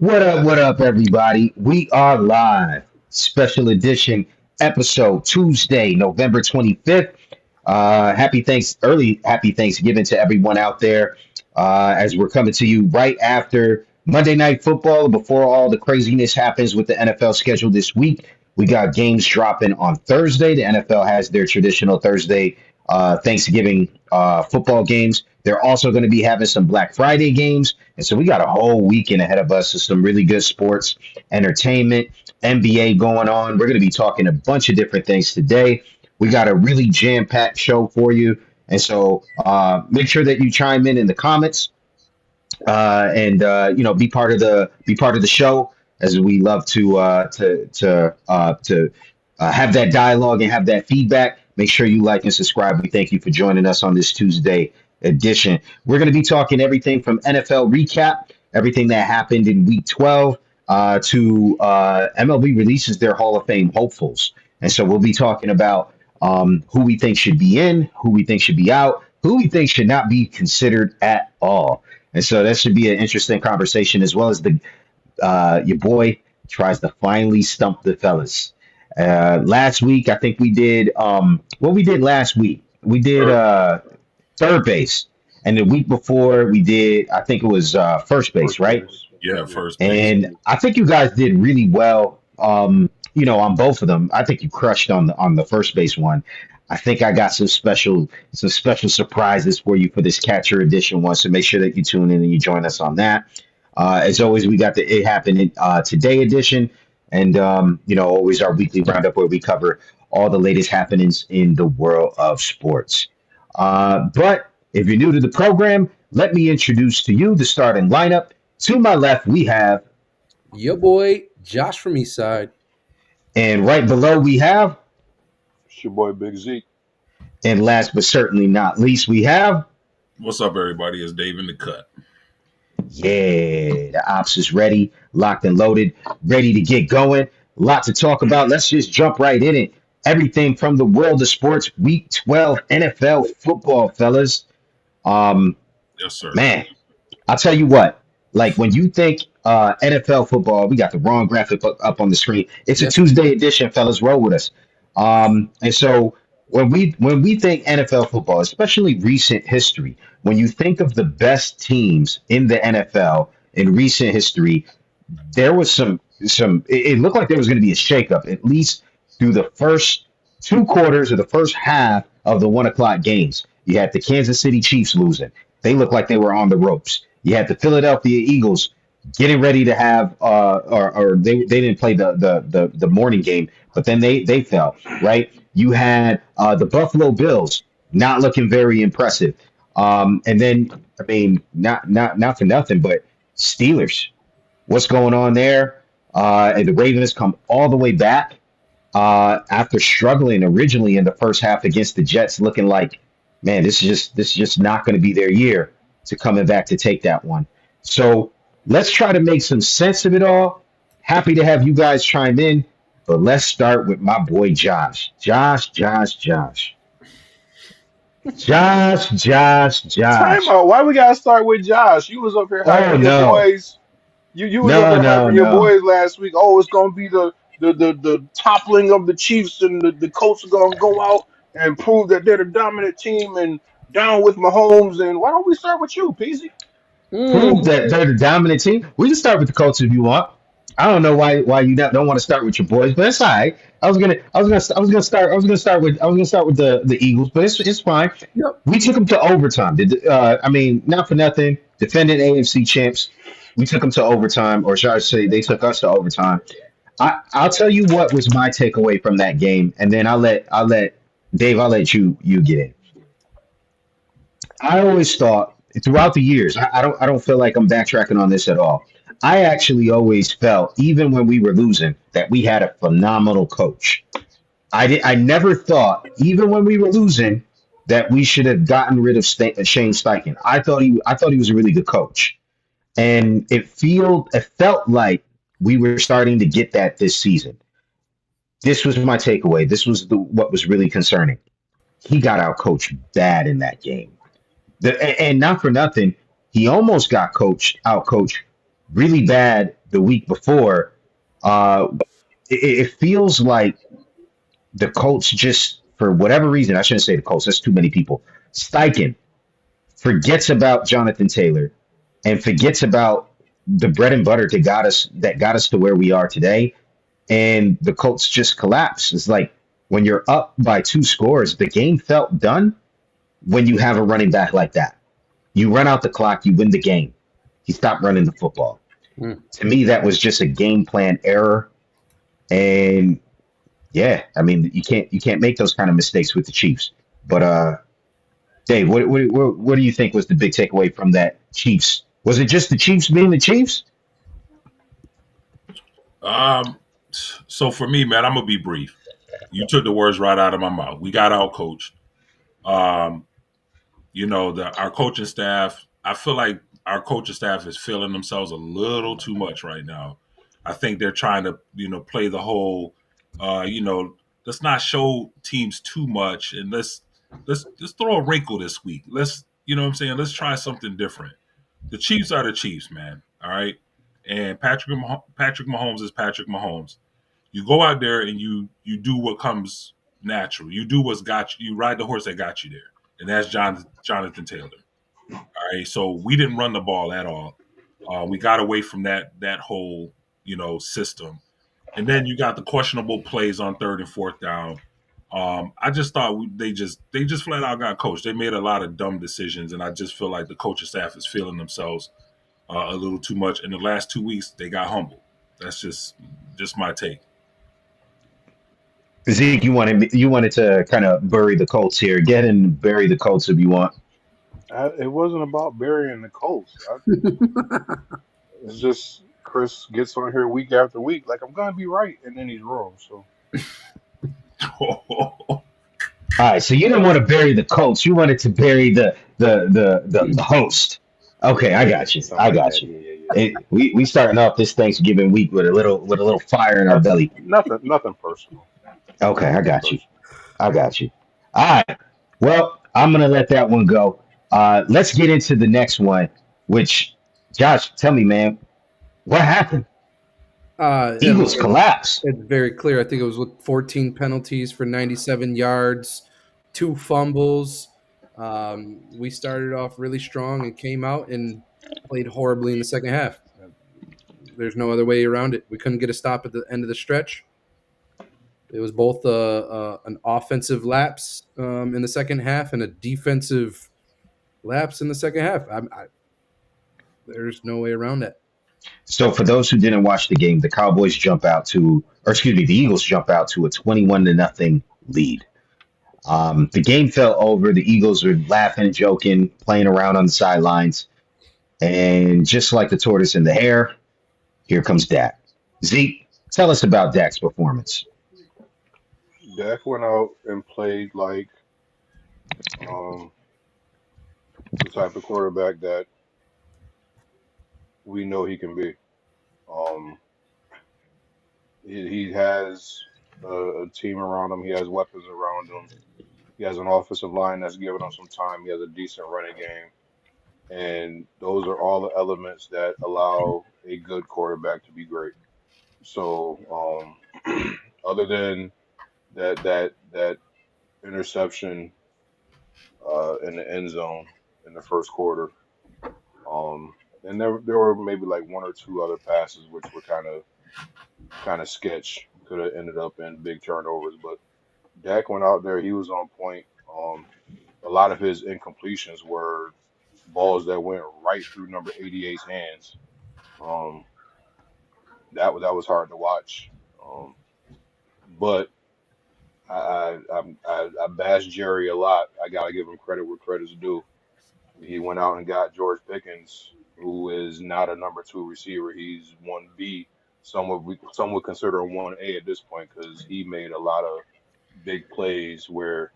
What up, everybody? We are live. Special edition episode Tuesday, November 25th. Happy Thanksgiving to everyone out there. As we're coming to you right after Monday Night Football, before all the craziness happens with the NFL schedule this week. We got games dropping on Thursday. The NFL has their traditional Thursday Thanksgiving football games. They're also going to be having some Black Friday games. And so we got a whole weekend ahead of us with some really good sports, entertainment, NBA going on. We're going to be talking a bunch of different things today. We got a really jam-packed show for you. And so make sure that you chime in the comments and be part of the show, as we love to have that dialogue and have that feedback. Make sure you like and subscribe. We thank you for joining us on this Tuesday edition. We're going to be talking everything from NFL recap, everything that happened in Week 12, to MLB releases their Hall of Fame hopefuls. And so we'll be talking about who we think should be in, who we think should be out, who we think should not be considered at all. And so that should be an interesting conversation, as well as your boy tries to finally stump the fellas. Last week, I think we did what we did last week. We did third base, and the week before we did, I think it was first base, right? Yeah, first base. And I think you guys did really well. On both of them. I think you crushed on the first base one. I think I got some special surprises for you for this catcher edition one. So make sure that you tune in and you join us on that. As always, we got the It Happened Today edition, and always our weekly roundup where we cover all the latest happenings in the world of sports. But if you're new to the program, let me introduce to you the starting lineup. To my left, we have your boy Josh from Eastside, and right below we have, it's your boy Big Zeke. and last but certainly not least, we have. What's up, everybody? It's Dave in the cut. Yeah, the Opps is ready, locked and loaded, ready to get going. A lot to talk about. Let's just jump right in it. Everything from the world of sports, Week 12 NFL football, fellas. Yes, sir. Man, I'll tell you what. Like, when you think NFL football, we got the wrong graphic up on the screen. It's a Tuesday edition, fellas. Roll with us. And so when we think NFL football, especially recent history, when you think of the best teams in the NFL in recent history, there was some. It looked like there was going to be a shakeup, at least through the first two quarters or the first half of the 1 o'clock games. You had the Kansas City Chiefs losing; they looked like they were on the ropes. You had the Philadelphia Eagles getting ready to have, or they didn't play the morning game, but then they fell, right? You had the Buffalo Bills not looking very impressive, and then I mean not for nothing, but Steelers, what's going on there? And the Ravens come all the way back after struggling originally in the first half against the Jets, looking like, man, this is just not going to be their year, to coming back to take that one. So let's try to make some sense of it all. Happy to have you guys chime in, but let's start with my boy Josh. Josh. Time out. Why we gotta start with Josh? You was up here hyping your boys. You was up here hyping your boys last week. Oh, it's gonna be the toppling of the Chiefs, and the Colts are gonna go out and prove that they're the dominant team and down with Mahomes. And why don't we start with you, Peasy? Prove that they're the dominant team. We can start with the Colts if you want. I don't know why you don't want to start with your boys, but it's all right. I was gonna start with the Eagles, but it's fine. Yep. We took them to overtime. Not for nothing, defending AFC champs. We took them to overtime, or should I say, they took us to overtime. I'll tell you what was my takeaway from that game, and then I'll let Dave. I'll let you get in. I always thought throughout the years, I don't feel like I'm backtracking on this at all. I actually always felt, even when we were losing, that we had a phenomenal coach. I never thought, even when we were losing, that we should have gotten rid of Shane Steichen. I thought he was a really good coach, and it felt like we were starting to get that this season. This was my takeaway. This was what was really concerning. He got out coached bad in that game. And not for nothing, he almost got out coached really bad the week before, uh, it feels like the Colts just, for whatever reason, I shouldn't say the Colts, that's too many people. Steichen forgets about Jonathan Taylor and forgets about the bread and butter that got us to where we are today. And the Colts just collapse. It's like when you're up by 2 scores, the game felt done when you have a running back like that. You run out the clock, you win the game. He stopped running the football. To me, that was just a game plan error. And yeah, I mean, you can't make those kind of mistakes with the Chiefs. But Dave, what do you think was the big takeaway from that Chiefs? Was it just the Chiefs being the Chiefs? So for me, man, I'm gonna be brief. You took the words right out of my mouth. We got out coached. Um, our coaching staff. I feel like our coaching staff is feeling themselves a little too much right now. I think they're trying to, play the whole, let's not show teams too much, and let's throw a wrinkle this week. What I'm saying, let's try something different. The Chiefs are the Chiefs, man. All right, and Patrick Mahomes is Patrick Mahomes. You go out there and you do what comes natural. You do what's got you. You ride the horse that got you there, and that's Jonathan Taylor. All right, so we didn't run the ball at all. We got away from that whole system, and then you got the questionable plays on third and fourth down. I just thought they just flat out got coached. They made a lot of dumb decisions, and I just feel like the coaching staff is feeling themselves a little too much. In the last 2 weeks, they got humbled. That's just my take. Zeke, you wanted to kind of bury the Colts here. Get in and bury the Colts if you want. It wasn't about burying the Colts. It's just Chris gets on here week after week, like I'm gonna be right, and then he's wrong. So All right, so you didn't want to bury the Colts. You wanted to bury the host. Okay, I got you. something I like got that. you. Yeah. We starting off this Thanksgiving week with a little fire in our belly. Nothing personal. Okay, I Nothing got you. personal. I got you. All right. Well, I'm gonna let that one go. Let's get into the next one. Which, Josh, tell me, man, what happened? Eagles collapse. It's very clear. I think it was with 14 penalties for 97 yards, 2 fumbles. We started off really strong and came out and played horribly in the second half. There's no other way around it. We couldn't get a stop at the end of the stretch. It was both an offensive lapse in the second half and a defensive lapse in the second half. There's no way around that. So for those who didn't watch the game, the Eagles jump out to a 21-0 lead. The game fell over. The Eagles were laughing, joking, playing around on the sidelines. And just like the tortoise and the hare, here comes Dak. Zeke, tell us about Dak's performance. Dak went out and played like um, the type of quarterback that we know he can be. Um, he has a team around him. He has weapons around him. He has an offensive line that's giving him some time. He has a decent running game, and those are all the elements that allow a good quarterback to be great. So, other than that interception in the end zone in the first quarter, um, and there were maybe like one or two other passes which were kind of sketch. Could have ended up in big turnovers, but Dak went out there. He was on point. A lot of his incompletions were balls that went right through number 88's hands. Um, that was hard to watch. Um, but I bash Jerry a lot. I gotta give him credit where credit's due. He went out and got George Pickens, who is not a number two receiver. He's 1B. Some would consider a 1A at this point because he made a lot of big plays where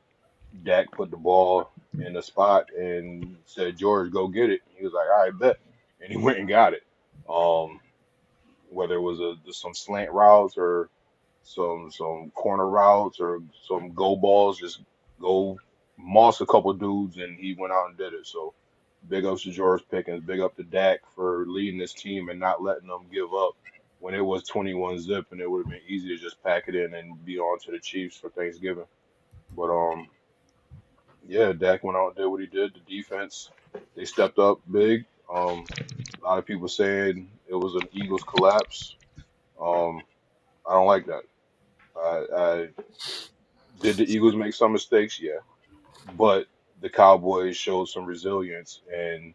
Dak put the ball in the spot and said, George, go get it. He was like, all right, bet. And he went and got it. Um, whether it was some slant routes or some corner routes or some go balls, just go moss a couple dudes, and he went out and did it. So Big ups to George Pickens. Big up to Dak for leading this team and not letting them give up when it was 21 zip, and it would have been easy to just pack it in and be on to the Chiefs for Thanksgiving. But yeah, Dak went out and did what he did. The defense, they stepped up big. A lot of people saying it was an Eagles collapse. Um, I don't like that. I did the Eagles make some mistakes? Yeah, but the Cowboys showed some resilience and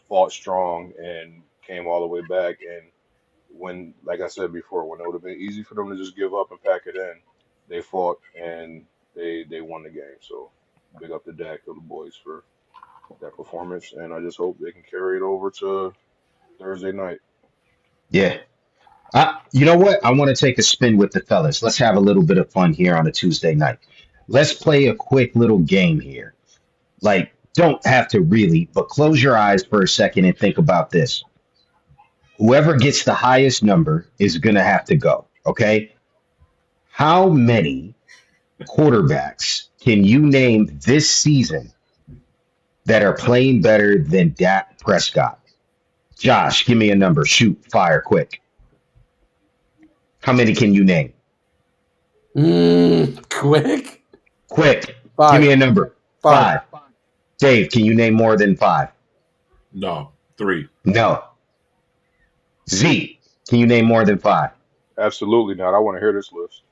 fought strong and came all the way back. And when, like I said before, when it would have been easy for them to just give up and pack it in, they fought and they won the game. So big up to Dak to the boys for that performance, and I just hope they can carry it over to Thursday night. Yeah. You know what? I want to take a spin with the fellas. Let's have a little bit of fun here on a Tuesday night. Let's play a quick little game here. Like, don't have to really, but close your eyes for a second and think about this. Whoever gets the highest number is going to have to go. Okay. How many quarterbacks can you name this season that are playing better than Dak Prescott? Josh, give me a number. Shoot, fire, quick. How many can you name? Quick. Quick. Give Five. me a number. Five. Dave, can you name more than 5? No, 3. No. Z, can you name more than 5? Absolutely not. I want to hear this list.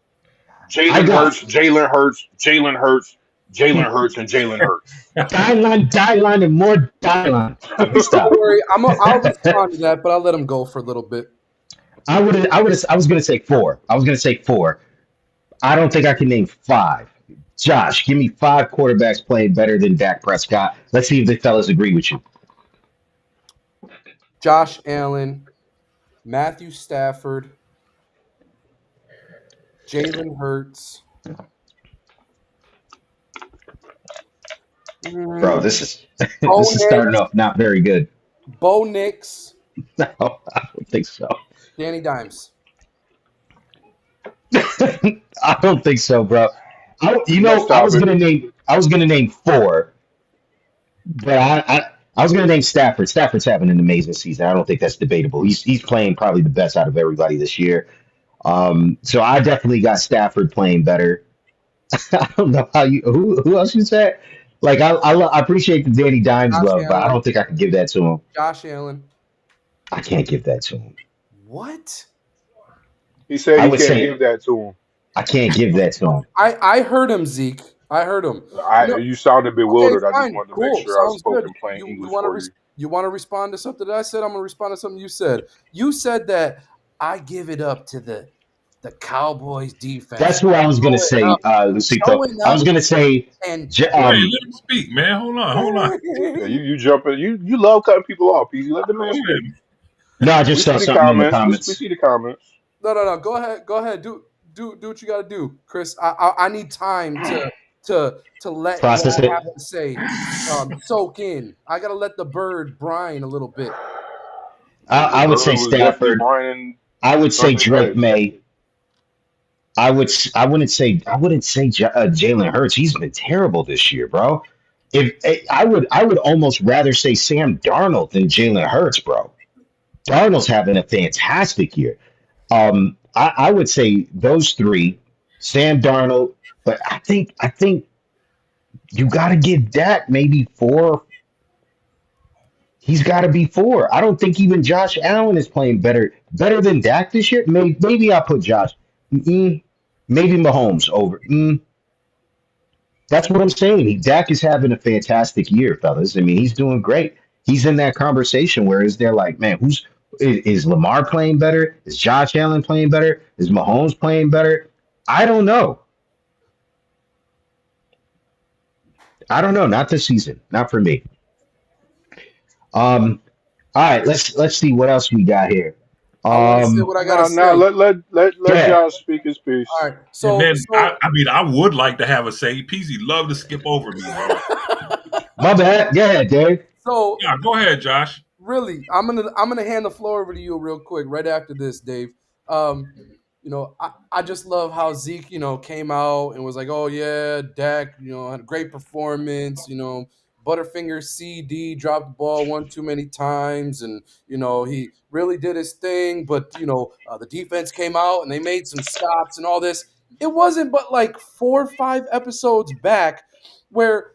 I Jalen got Hurts, Jalen Hurts, Jalen Hurts, Jalen Hurts, and Jalen Hurts. Dylan, and more Dylan. Let me Don't stop. worry, I'll respond to that, but I'll let him go for a little bit. I was gonna say 4. I was gonna say 4. I don't think I can name 5. Josh, give me 5 quarterbacks playing better than Dak Prescott. Let's see if the fellas agree with you. Josh Allen, Matthew Stafford, Jalen Hurts. Bro, this is this is starting off not very good. Bo Nix. No, I don't think so. Danny Dimes. I don't think so, bro. Next I was topic. gonna name 4, but I was gonna name Stafford. Stafford's having an amazing season. I don't think that's debatable. He's playing probably the best out of everybody this year. So I definitely got Stafford playing better. I don't know how you who else you said. Like I appreciate the Danny Dimes Josh love, but I Allen. don't think I can give that to him. Josh Allen. I can't give that to him. What? He said I he would can't say give that to him. I can't give that to him. I heard him, Zeke. I heard him. You sounded Okay, bewildered. I just fine, wanted to make cool, sure I sounds spoke good. in plain You English want for to you. you want to respond to something that I said? I'm gonna respond to something you said. You said that I give it up to the Cowboys defense. That's what I was gonna say, Lucito. Showing I was up gonna say, and Wait, let him speak, man. Hold on. Yeah, you jumping. You love cutting people off. Easy, let the man Go speak. ahead. no, I We just see saw the something in the comments. We comments. see the comments. No. Go ahead. Do what you got to do, Chris. I need time to let what Process I it. have to say soak in. I gotta let the bird brine a little bit. The I would say bird was definitely Stafford. brining I would say Sunday Drake night. May. I wouldn't say Jalen Hurts. He's been terrible this year, bro. If I would almost rather say Sam Darnold than Jalen Hurts, bro. Darnold's having a fantastic year. I would say those 3, Sam Darnold, but I think you got to give Dak maybe 4. He's got to be 4. I don't think even Josh Allen is playing better than Dak this year. Maybe I'll put Josh. Mm, maybe Mahomes over. That's what I'm saying. Dak is having a fantastic year, fellas. I mean, he's doing great. He's in that conversation where is there like, man, is Lamar playing better? Is Josh Allen playing better? Is Mahomes playing better? I don't know. I don't know. Not this season. Not for me. All right, let's see what else we got here. I want to say what I gotta Now say. let Yeah, Josh speak his piece. All right. And So then I mean, I would like to have a say. Peasy love to skip over me, bro. my bad. Yeah, Dave. so Yeah, go ahead, Josh. really, I'm gonna hand the floor over to you real quick right after this, Dave. Um, I just love how Zeke, came out and was like, oh yeah, Dak, had a great performance, Butterfinger CD dropped the ball one too many times, and he really did his thing, but the defense came out and they made some stops and all this. It wasn't but like 4 or 5 episodes back where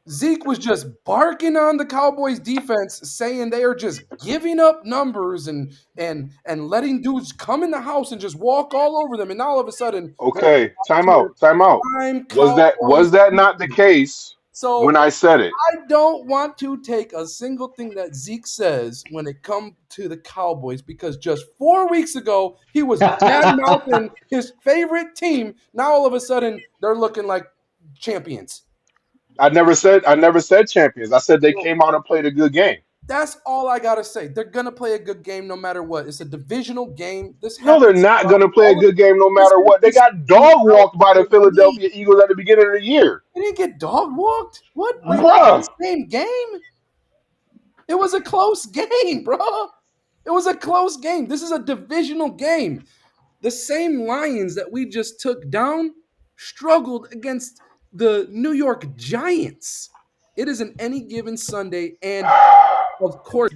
Zeke was just barking on the Cowboys defense, saying they are just giving up numbers and letting dudes come in the house and just walk all over them. And now all of a sudden, we're Okay, time here, out, time out. prime Was that Cowboys not the defense. case when So I said it? I don't want to take a single thing that Zeke says when it comes to the Cowboys, because just 4 weeks ago he was bad mouthing his favorite team. Now all of a sudden they're looking like champions. I never said champions. I said they came out and played a good game. That's all I gotta say. They're gonna play a good game no matter what. It's a divisional game. This No, they're happens not throughout going to play a all of good game no this matter what. They happens got dog throughout walked by the the league. Philadelphia Eagles at the beginning of the year. They didn't get dog walked. What? Wait, Bruh. the same game? It was a close game, bro. It was a close game. This is a divisional game. The same Lions that we just took down struggled against the New York Giants. It is an any given Sunday, and of course,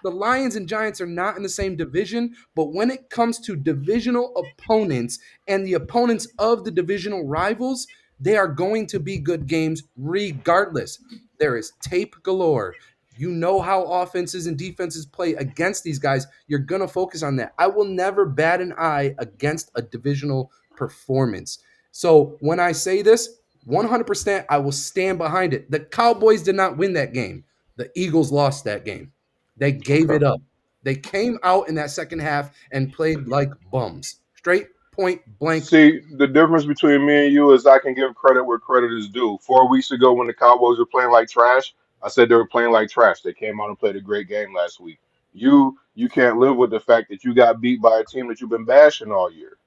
the Lions and Giants are not in the same division, but when it comes to divisional opponents and the opponents of the divisional rivals, they are going to be good games regardless. There is tape galore. You know how offenses and defenses play against these guys. You're going to focus on that. I will never bat an eye against a divisional performance. So when I say this, 100%, I will stand behind it. The Cowboys did not win that game. The Eagles lost that game. They gave Okay. it up. They came out in that second half and played like bums. Straight point blank. See, the difference between me and you is I can give credit where credit is due. 4 weeks ago, when the Cowboys were playing like trash, I said they were playing like trash. They came out and played a great game last week. You can't live with the fact that you got beat by a team that you've been bashing all year,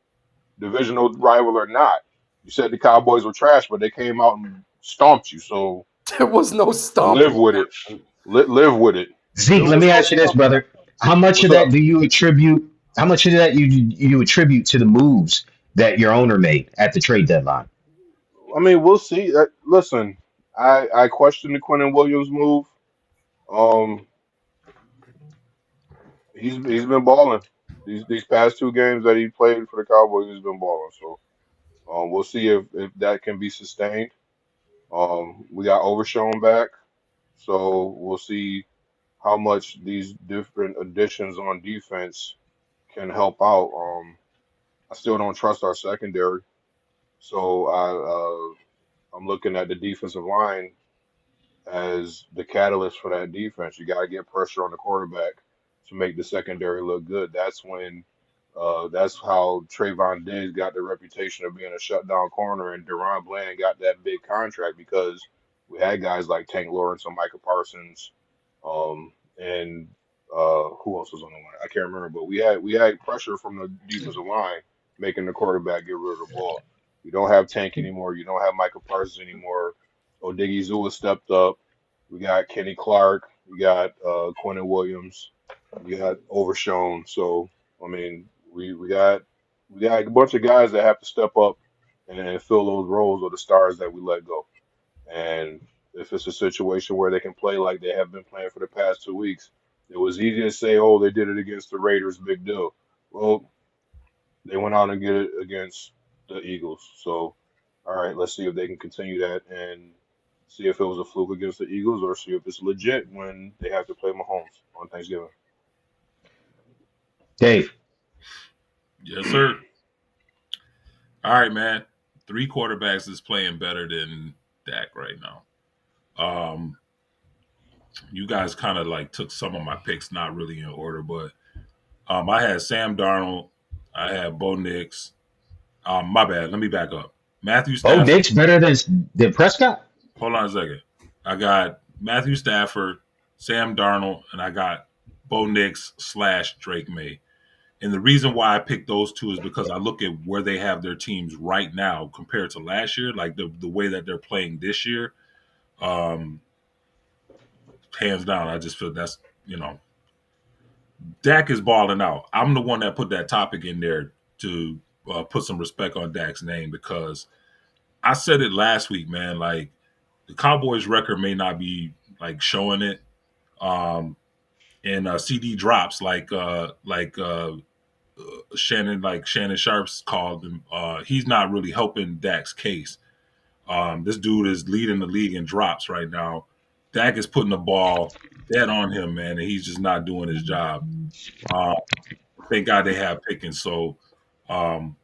divisional rival or not. You said the Cowboys were trash, but they came out and stomped you. So There was no live stomping. with it. Live with it. Zeke, There let was me no ask you this, stomping. brother. How much of What's that up? do you attribute? How much of that you attribute to the moves that your owner made at the trade deadline? I mean, we'll see. Listen, I question the Quentin Williams move. Um, he's been balling. These past 2 games that he played for the Cowboys, he's been balling. So we'll see if that can be sustained. We got Overshown back, so we'll see how much these different additions on defense can help out. I still don't trust our secondary, so I'm looking at the defensive line as the catalyst for that defense. You got to get pressure on the quarterback to make the secondary look good. That's how Trayvon Diggs got the reputation of being a shutdown corner, and Deron Bland got that big contract because we had guys like Tank Lawrence and Micah Parsons, and who else was on the line? I can't remember, but we had pressure from the defensive line making the quarterback get rid of the ball. You don't have Tank anymore. You don't have Micah Parsons anymore. Odigizua stepped up. We got Kenny Clark. We got Quentin Williams. We got Overshown. So I mean, we got a bunch of guys that have to step up and fill those roles or the stars that we let go. And if it's a situation where they can play like they have been playing for the past 2 weeks, it was easy to say, "Oh, they did it against the Raiders, big deal." Well, they went out and get it against the Eagles. So, all right, let's see if they can continue that and see if it was a fluke against the Eagles or see if it's legit when they have to play Mahomes on Thanksgiving. Dave. Yes, sir. All right, man. 3 quarterbacks is playing better than Dak right now. You guys kind of like took some of my picks, not really in order, but I had Sam Darnold, I had Bo Nix. My bad. Let me back up. Matthew Bo Stafford. Nix better than Prescott? Hold on a second. I got Matthew Stafford, Sam Darnold, and I got Bo Nix / Drake May. And the reason why I picked those two is because I look at where they have their teams right now compared to last year, like the way that they're playing this year. Hands down, I just feel that's, Dak is balling out. I'm the one that put that topic in there to put some respect on Dak's name because I said it last week, man. Like, the Cowboys' record may not be like showing it. And CD drops Shannon Sharp's called him. He's not really helping Dak's case. This dude is leading the league in drops right now. Dak is putting the ball dead on him, man, and he's just not doing his job. Uh, thank God they have Pickens. So um,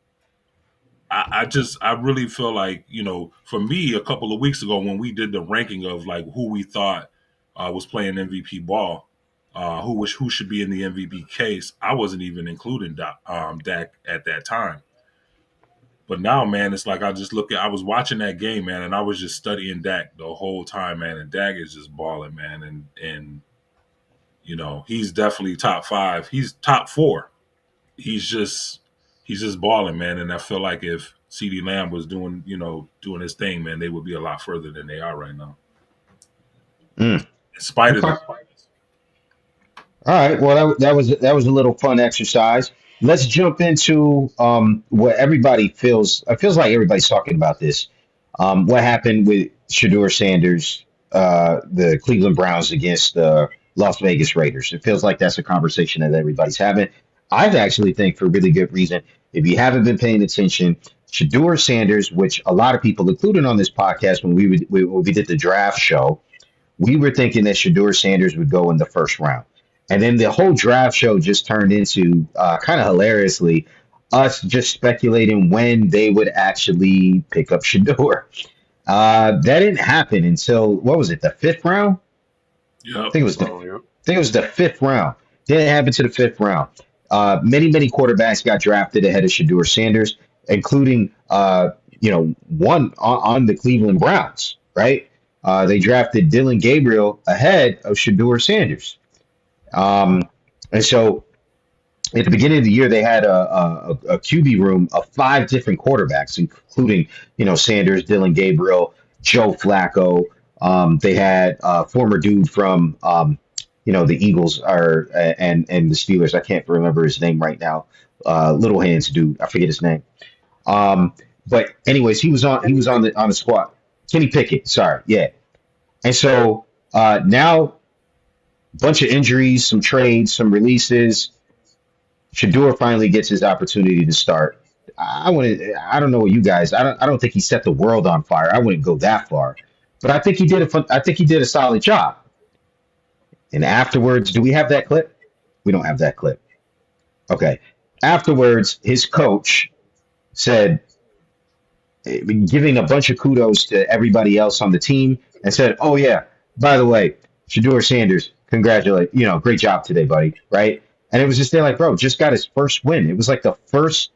I really feel like, for me, a couple of weeks ago when we did the ranking of like who we thought was playing MVP ball, who should be in the MVP case, I wasn't even including Dak at that time. But now, man, it's like I was watching that game, man, and I was just studying Dak the whole time, man, and Dak is just balling, man, and he's definitely top five. He's top four. He's just balling, man, and I feel like if CeeDee Lamb was doing his thing, man, they would be a lot further than they are right now. Mm. In spite of Okay. the All right. Well, that was a little fun exercise. Let's jump into what everybody feels. It feels like everybody's talking about this. What happened with Shador Sanders, the Cleveland Browns against the Las Vegas Raiders? It feels like that's a conversation that everybody's having. I actually think for really good reason. If you haven't been paying attention, Shador Sanders, which a lot of people, including on this podcast, when we did the draft show, we were thinking that Shador Sanders would go in the first round. And then the whole draft show just turned into kind of hilariously us just speculating when they would actually pick up Shador. That didn't happen until what was it, the fifth round? I Yep. think it was the fifth round. Didn't happen to the fifth round. Many quarterbacks got drafted ahead of Shador Sanders, including one on the Cleveland Browns. Right? They drafted Dylan Gabriel ahead of Shador Sanders. And so at the beginning of the year, they had a QB room of five different quarterbacks, including, Sanders, Dylan Gabriel, Joe Flacco. They had a former dude from, the Eagles and the Steelers. I can't remember his name right now. Little hands dude. I forget his name. But anyways, he was on the squad. Kenny Pickett. Sorry. Yeah. And so now bunch of injuries, some trades, some releases. Shador finally gets his opportunity to start. I don't know what you guys. I don't think he set the world on fire. I wouldn't go that far, but I think he did a solid job. And afterwards, do we have that clip? We don't have that clip. Okay. Afterwards, his coach said, giving a bunch of kudos to everybody else on the team, and said, "Oh yeah, by the way, Shador Sanders, congratulate, great job today, buddy." Right? And it was just there, like, bro, just got his first win. It was like the first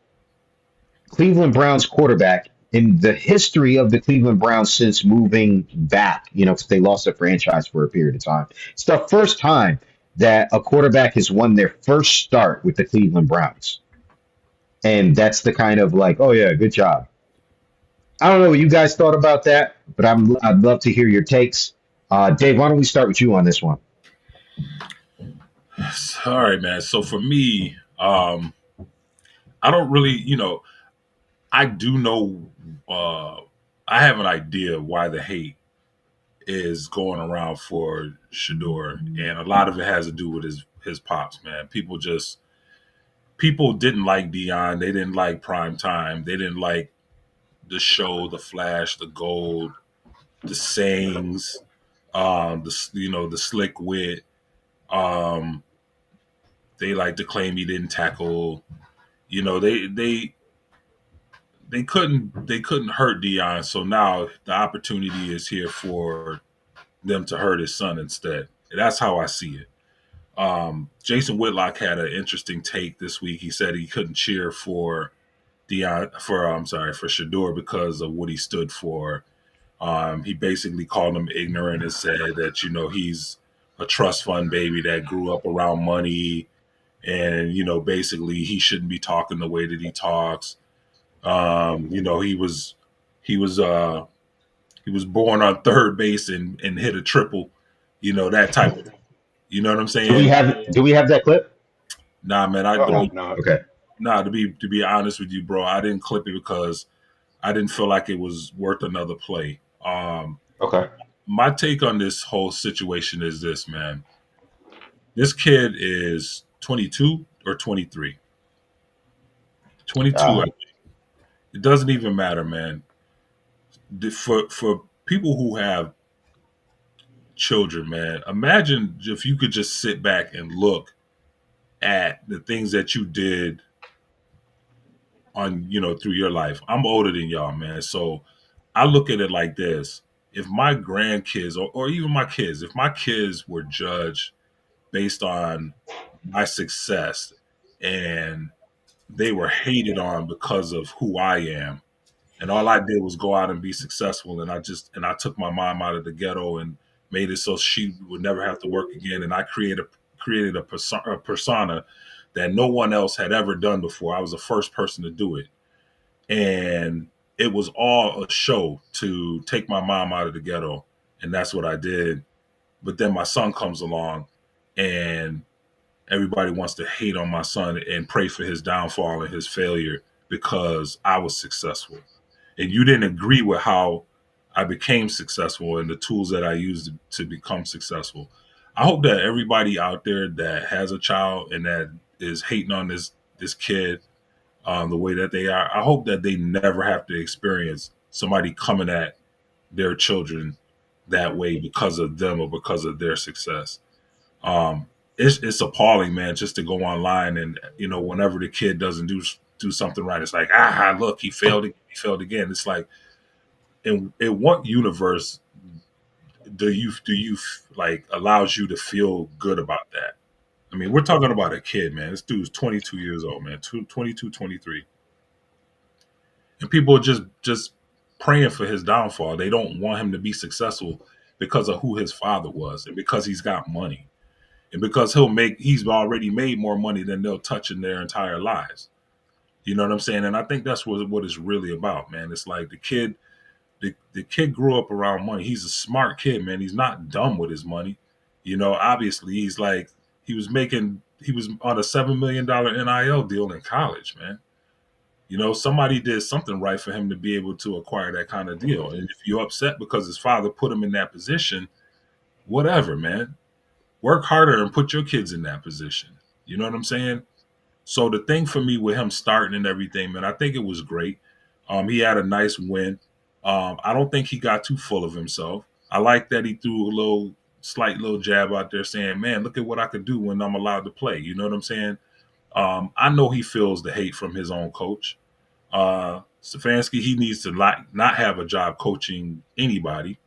Cleveland Browns quarterback in the history of the Cleveland Browns since moving back. Because they lost their franchise for a period of time. It's the first time that a quarterback has won their first start with the Cleveland Browns, and that's the kind of like, oh yeah, good job. I don't know what you guys thought about that, but I'd love to hear your takes. Dave, why don't we start with you on this one? All right, man. So for me, I don't really, I do know, I have an idea why the hate is going around for Shador, and a lot of it has to do with his pops, man. People didn't like Dion, they didn't like prime time, they didn't like the show, the flash, the gold, the sayings, the slick wit. Um, they like to claim he didn't tackle. They couldn't hurt Dion, so now the opportunity is here for them to hurt his son instead. That's how I see it. Jason Whitlock had an interesting take this week. He said he couldn't cheer for Shador because of what he stood for. He basically called him ignorant and said that he's a trust fund baby that grew up around money, and basically he shouldn't be talking the way that he talks. He was born on third base and hit a triple, that type of thing. You know what I'm Do we saying? have that clip? Nah, man. I hope not. Okay. Nah, to be honest with you, bro, I didn't clip it because I didn't feel like it was worth another play. Okay. My take on this whole situation is this, man. This kid is 22 or 23. 22. Uh, It doesn't even matter, man. For people who have children, man, imagine if you could just sit back and look at the things that you did on, through your life. I'm older than y'all, man. So I look at it like this. If my grandkids or even my kids, if my kids were judged based on my success and they were hated on because of who I am, and all I did was go out and be successful, and I took my mom out of the ghetto and made it so she would never have to work again, and I created a persona that no one else had ever done before. I was the first person to do it, and it was all a show to take my mom out of the ghetto, and that's what I did. But then my son comes along, and everybody wants to hate on my son and pray for his downfall and his failure because I was successful. And you didn't agree with how I became successful and the tools that I used to become successful. I hope that everybody out there that has a child and that is hating on this kid the way that they are, I hope that they never have to experience somebody coming at their children that way because of them or because of their success. Um, it's appalling, man, just to go online and whenever the kid doesn't do something right, it's like look, he failed again. It's like in what universe do you like allows you to feel good about that? I mean, we're talking about a kid, man. This dude's 22 years old, man. 22, 23, and people are just praying for his downfall. They don't want him to be successful because of who his father was and because he's got money and because he's already made more money than they'll touch in their entire lives. You know what I'm saying? And I think that's what it's really about, man. It's like the kid grew up around money. He's a smart kid, man. He's not dumb with his money. Obviously he's like he was on a $7 million NIL deal in college, man. Somebody did something right for him to be able to acquire that kind of deal. And if you're upset because his father put him in that position, whatever, man. Work harder and put your kids in that position. You know what I'm saying? So the thing for me with him starting and everything, man, I think it was great. He had a nice win. I don't think he got too full of himself. I like that he threw a slight little jab out there saying, man, look at what I could do when I'm allowed to play. You know what I'm saying? I know he feels the hate from his own coach. Stefanski, he needs to not have a job coaching anybody.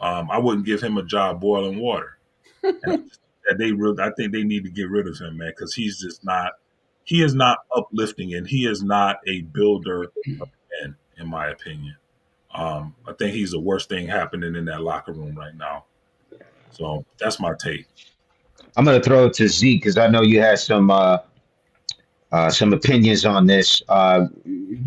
I wouldn't give him a job boiling water. And I think they need to get rid of him, man, because he is not uplifting and he is not a builder of men, in my opinion. I think he's the worst thing happening in that locker room right now. So that's my take. I'm gonna throw it to Zeke because I know you had some opinions on this.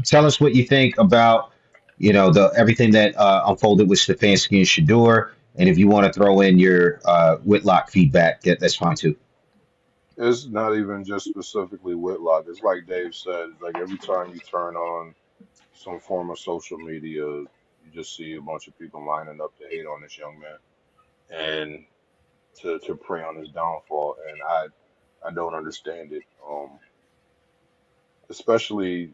Tell us what you think about the everything that unfolded with Stefanski and Shador, and if you want to throw in your Whitlock feedback, that's fine too. It's not even just specifically Whitlock. It's like Dave said, like every time you turn on some form of social media, you just see a bunch of people lining up to hate on this young man and to prey on his downfall. And I don't understand it. Especially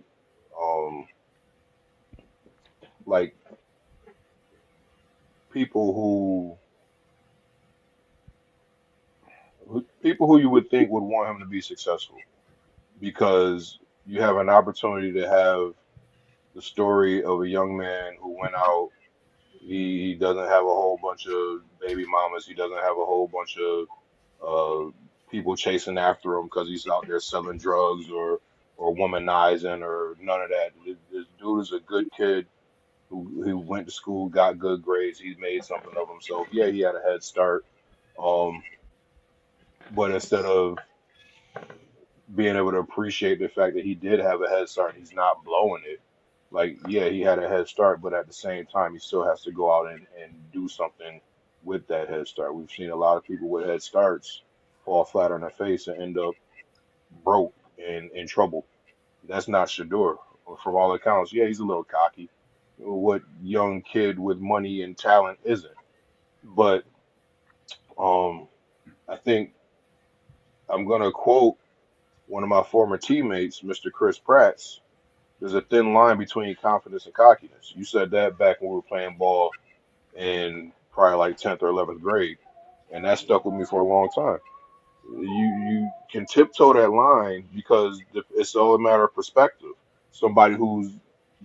like people people who you would think would want him to be successful because you have an opportunity to have the story of a young man who went out. He doesn't have a whole bunch of baby mamas. He doesn't have a whole bunch of people chasing after him because he's out there selling drugs or womanizing or none of that. This dude is a good kid who went to school, got good grades. He's made something of himself. Yeah, he had a head start. Um, but instead of being able to appreciate the fact that he did have a head start, he's not blowing it. Like, yeah, he had a head start, but at the same time, he still has to go out and do something with that head start. We've seen a lot of people with head starts fall flat on their face and end up broke and in trouble. That's not Shador. From all accounts, yeah, he's a little cocky. what young kid with money and talent isn't. But um, I think I'm gonna quote one of my former teammates, Mr. Chris Pratt's. There's a thin line between confidence and cockiness. You said that back when we were playing ball in probably like 10th or 11th grade, and that stuck with me for a long time. You can tiptoe that line because it's all a matter of perspective. Somebody who's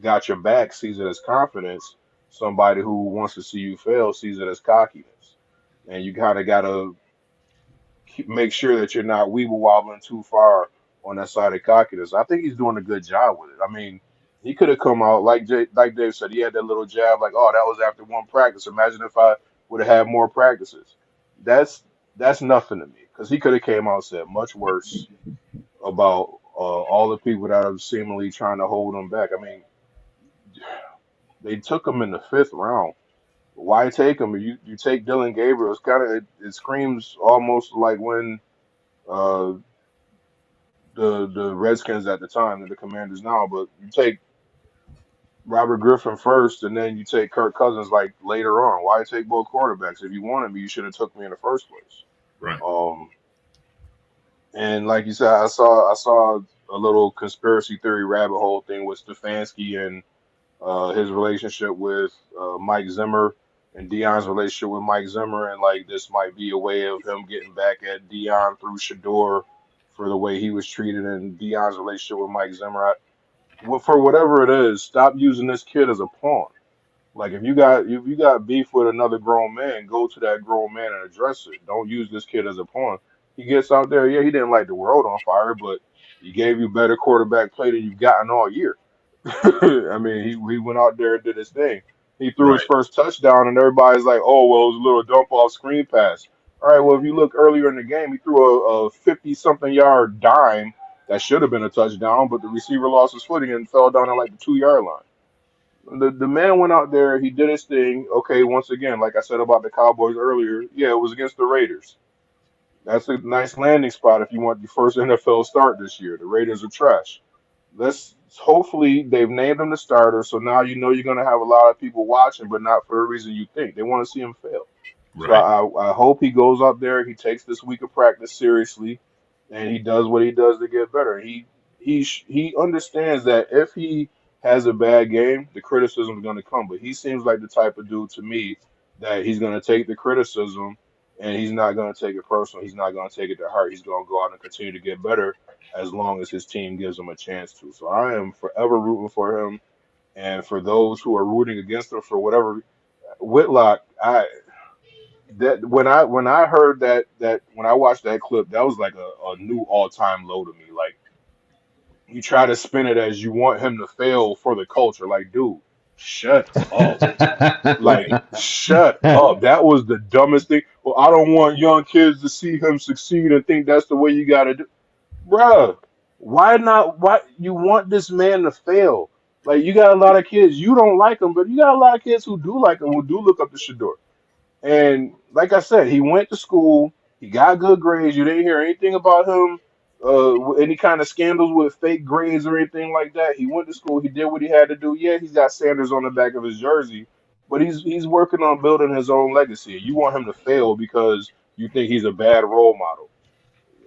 got your back sees it as confidence. Somebody who wants to see you fail sees it as cockiness. And you kind of got to make sure that you're not weeble wobbling too far on that side of cockiness. I think he's doing a good job with it. I mean, he could have come out like Dave said. He had that little jab, like, "Oh, that was after one practice. Imagine if I would have had more practices." That's that's nothing to me because he could have came out and said much worse about all the people that are seemingly trying to hold him back. I mean, they took him in the fifth round. Why take him? You take Dylan Gabriel. It's kind of it screams almost like when uh, the Redskins at the time and the Commanders now, but you take Robert Griffin first, and then you take Kirk Cousins like later on. Why take both quarterbacks? If you wanted me, you should have took me in the first place. Right. Um, and like you said, I saw a little conspiracy theory rabbit hole thing with Stefanski and his relationship with Mike Zimmer and Dion's relationship with Mike Zimmer, and like this might be a way of him getting back at Dion through Shador for the way he was treated in Dion's relationship with Mike Zimmer. Well, for whatever it is, stop using this kid as a pawn. Like if you got beef with another grown man, go to that grown man and address it. Don't use this kid as a pawn. He gets out there, yeah, he didn't light the world on fire, but he gave you better quarterback play than you've gotten all year. I mean, he went out there and did his thing. He threw his Right. first touchdown, and everybody's like, "Oh, well, it was a little dump off screen pass." All right, well, if you look earlier in the game, he threw a 50-something yard dime that should have been a touchdown, but the receiver lost his footing and fell down at like the 2 yard line. The man went out there, he did his thing. Okay, once again, like I said about the Cowboys earlier, yeah, it was against the Raiders. That's a nice landing spot if you want your first NFL start this year. The Raiders are trash. Let's hopefully they've named him the starter, so now you know you're gonna have a lot of people watching, but not for the reason you think. They want to see him fail. So Right. I hope he goes out there, he takes this week of practice seriously, and he does what he does to get better. He understands that if he has a bad game, the criticism is going to come. But he seems like the type of dude to me that he's going to take the criticism and he's not going to take it personal. He's not going to take it to heart. He's going to go out and continue to get better as long as his team gives him a chance to. So I am forever rooting for him, and for those who are rooting against him for whatever Whitlock, I that when I heard that when I watched that clip, that was like a new all time low to me. Like you try to spin it as you want him to fail for the culture. Like, dude, shut up. Like, shut up. That was the dumbest thing. Well, I don't want young kids to see him succeed and think that's the way you gotta do. Bruh, why not? Why you want this man to fail? Like, you got a lot of kids, you don't like him, but you got a lot of kids who do like him, who do look up to Shador. And like I said, he went to school. He got good grades. You didn't hear anything about him, any kind of scandals with fake grades or anything like that. He went to school. He did what he had to do. Yeah, he's got Sanders on the back of his jersey, but he's working on building his own legacy. You want him to fail because you think he's a bad role model.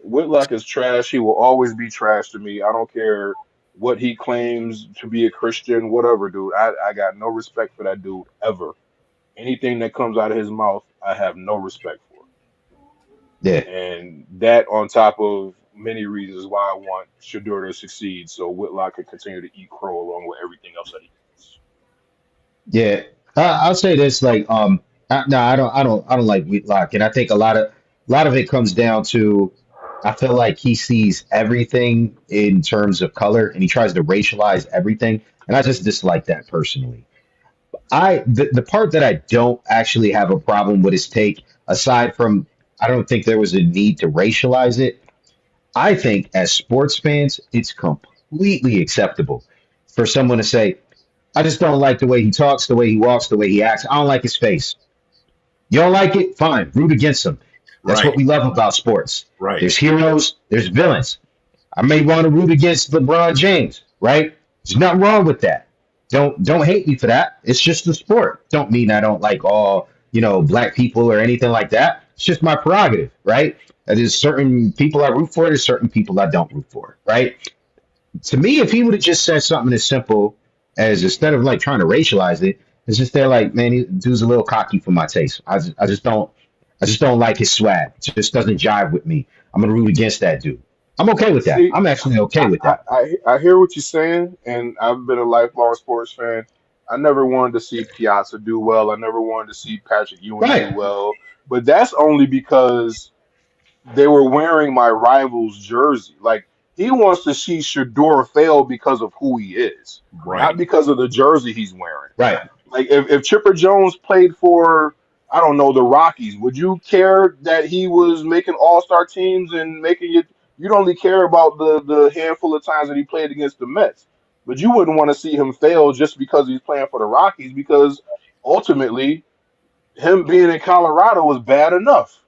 Whitlock is trash. He will always be trash to me. I don't care what he claims to be a Christian, whatever, dude. I got no respect for that dude ever. Anything that comes out of his mouth, I have no respect for. Yeah, And that, on top of many reasons why I want Shador to succeed, so Whitlock can continue to eat crow along with everything else that he eats. yeah. I'll say this, like, no, I don't like Whitlock, and I think a lot of it comes down to, I feel like he sees everything in terms of color, and he tries to racialize everything, and I just dislike that personally. The part that I don't actually have a problem with his take, aside from I don't think there was a need to racialize it. I think as sports fans, it's completely acceptable for someone to say, I just don't like the way he talks, the way he walks, the way he acts. I don't like his face. You don't like it? Fine. Root against him. That's what Right. we love about sports. Right. There's heroes, there's villains. I may want to root against LeBron James, right? There's nothing wrong with that. Don't hate me for that. It's just the sport. Don't mean I don't like all black people or anything like that. It's just my prerogative, right? There's certain people I root for. There's certain people I don't root for, right? To me, if he would have just said something as simple as instead of like trying to racialize it, it's just they're like, man, he dude's a little cocky for my taste. I just don't like his swag. It just doesn't jive with me. I'm gonna root against that dude. I'm okay with that. See, I'm actually okay I, with I, that. I hear what you're saying, and I've been a lifelong sports fan. I never wanted to see Piazza do well. I never wanted to see Patrick Ewing do Right, well. But that's only because they were wearing my rival's jersey. Like he wants to see Shador fail because of who he is, not Right. because of the jersey he's wearing. right. Like if Chipper Jones played for I don't know the Rockies, would you care that he was making All Star teams and making it? You'd only care about the handful of times that he played against the Mets, but you wouldn't want to see him fail just because he's playing for the Rockies because ultimately him being in Colorado was bad enough.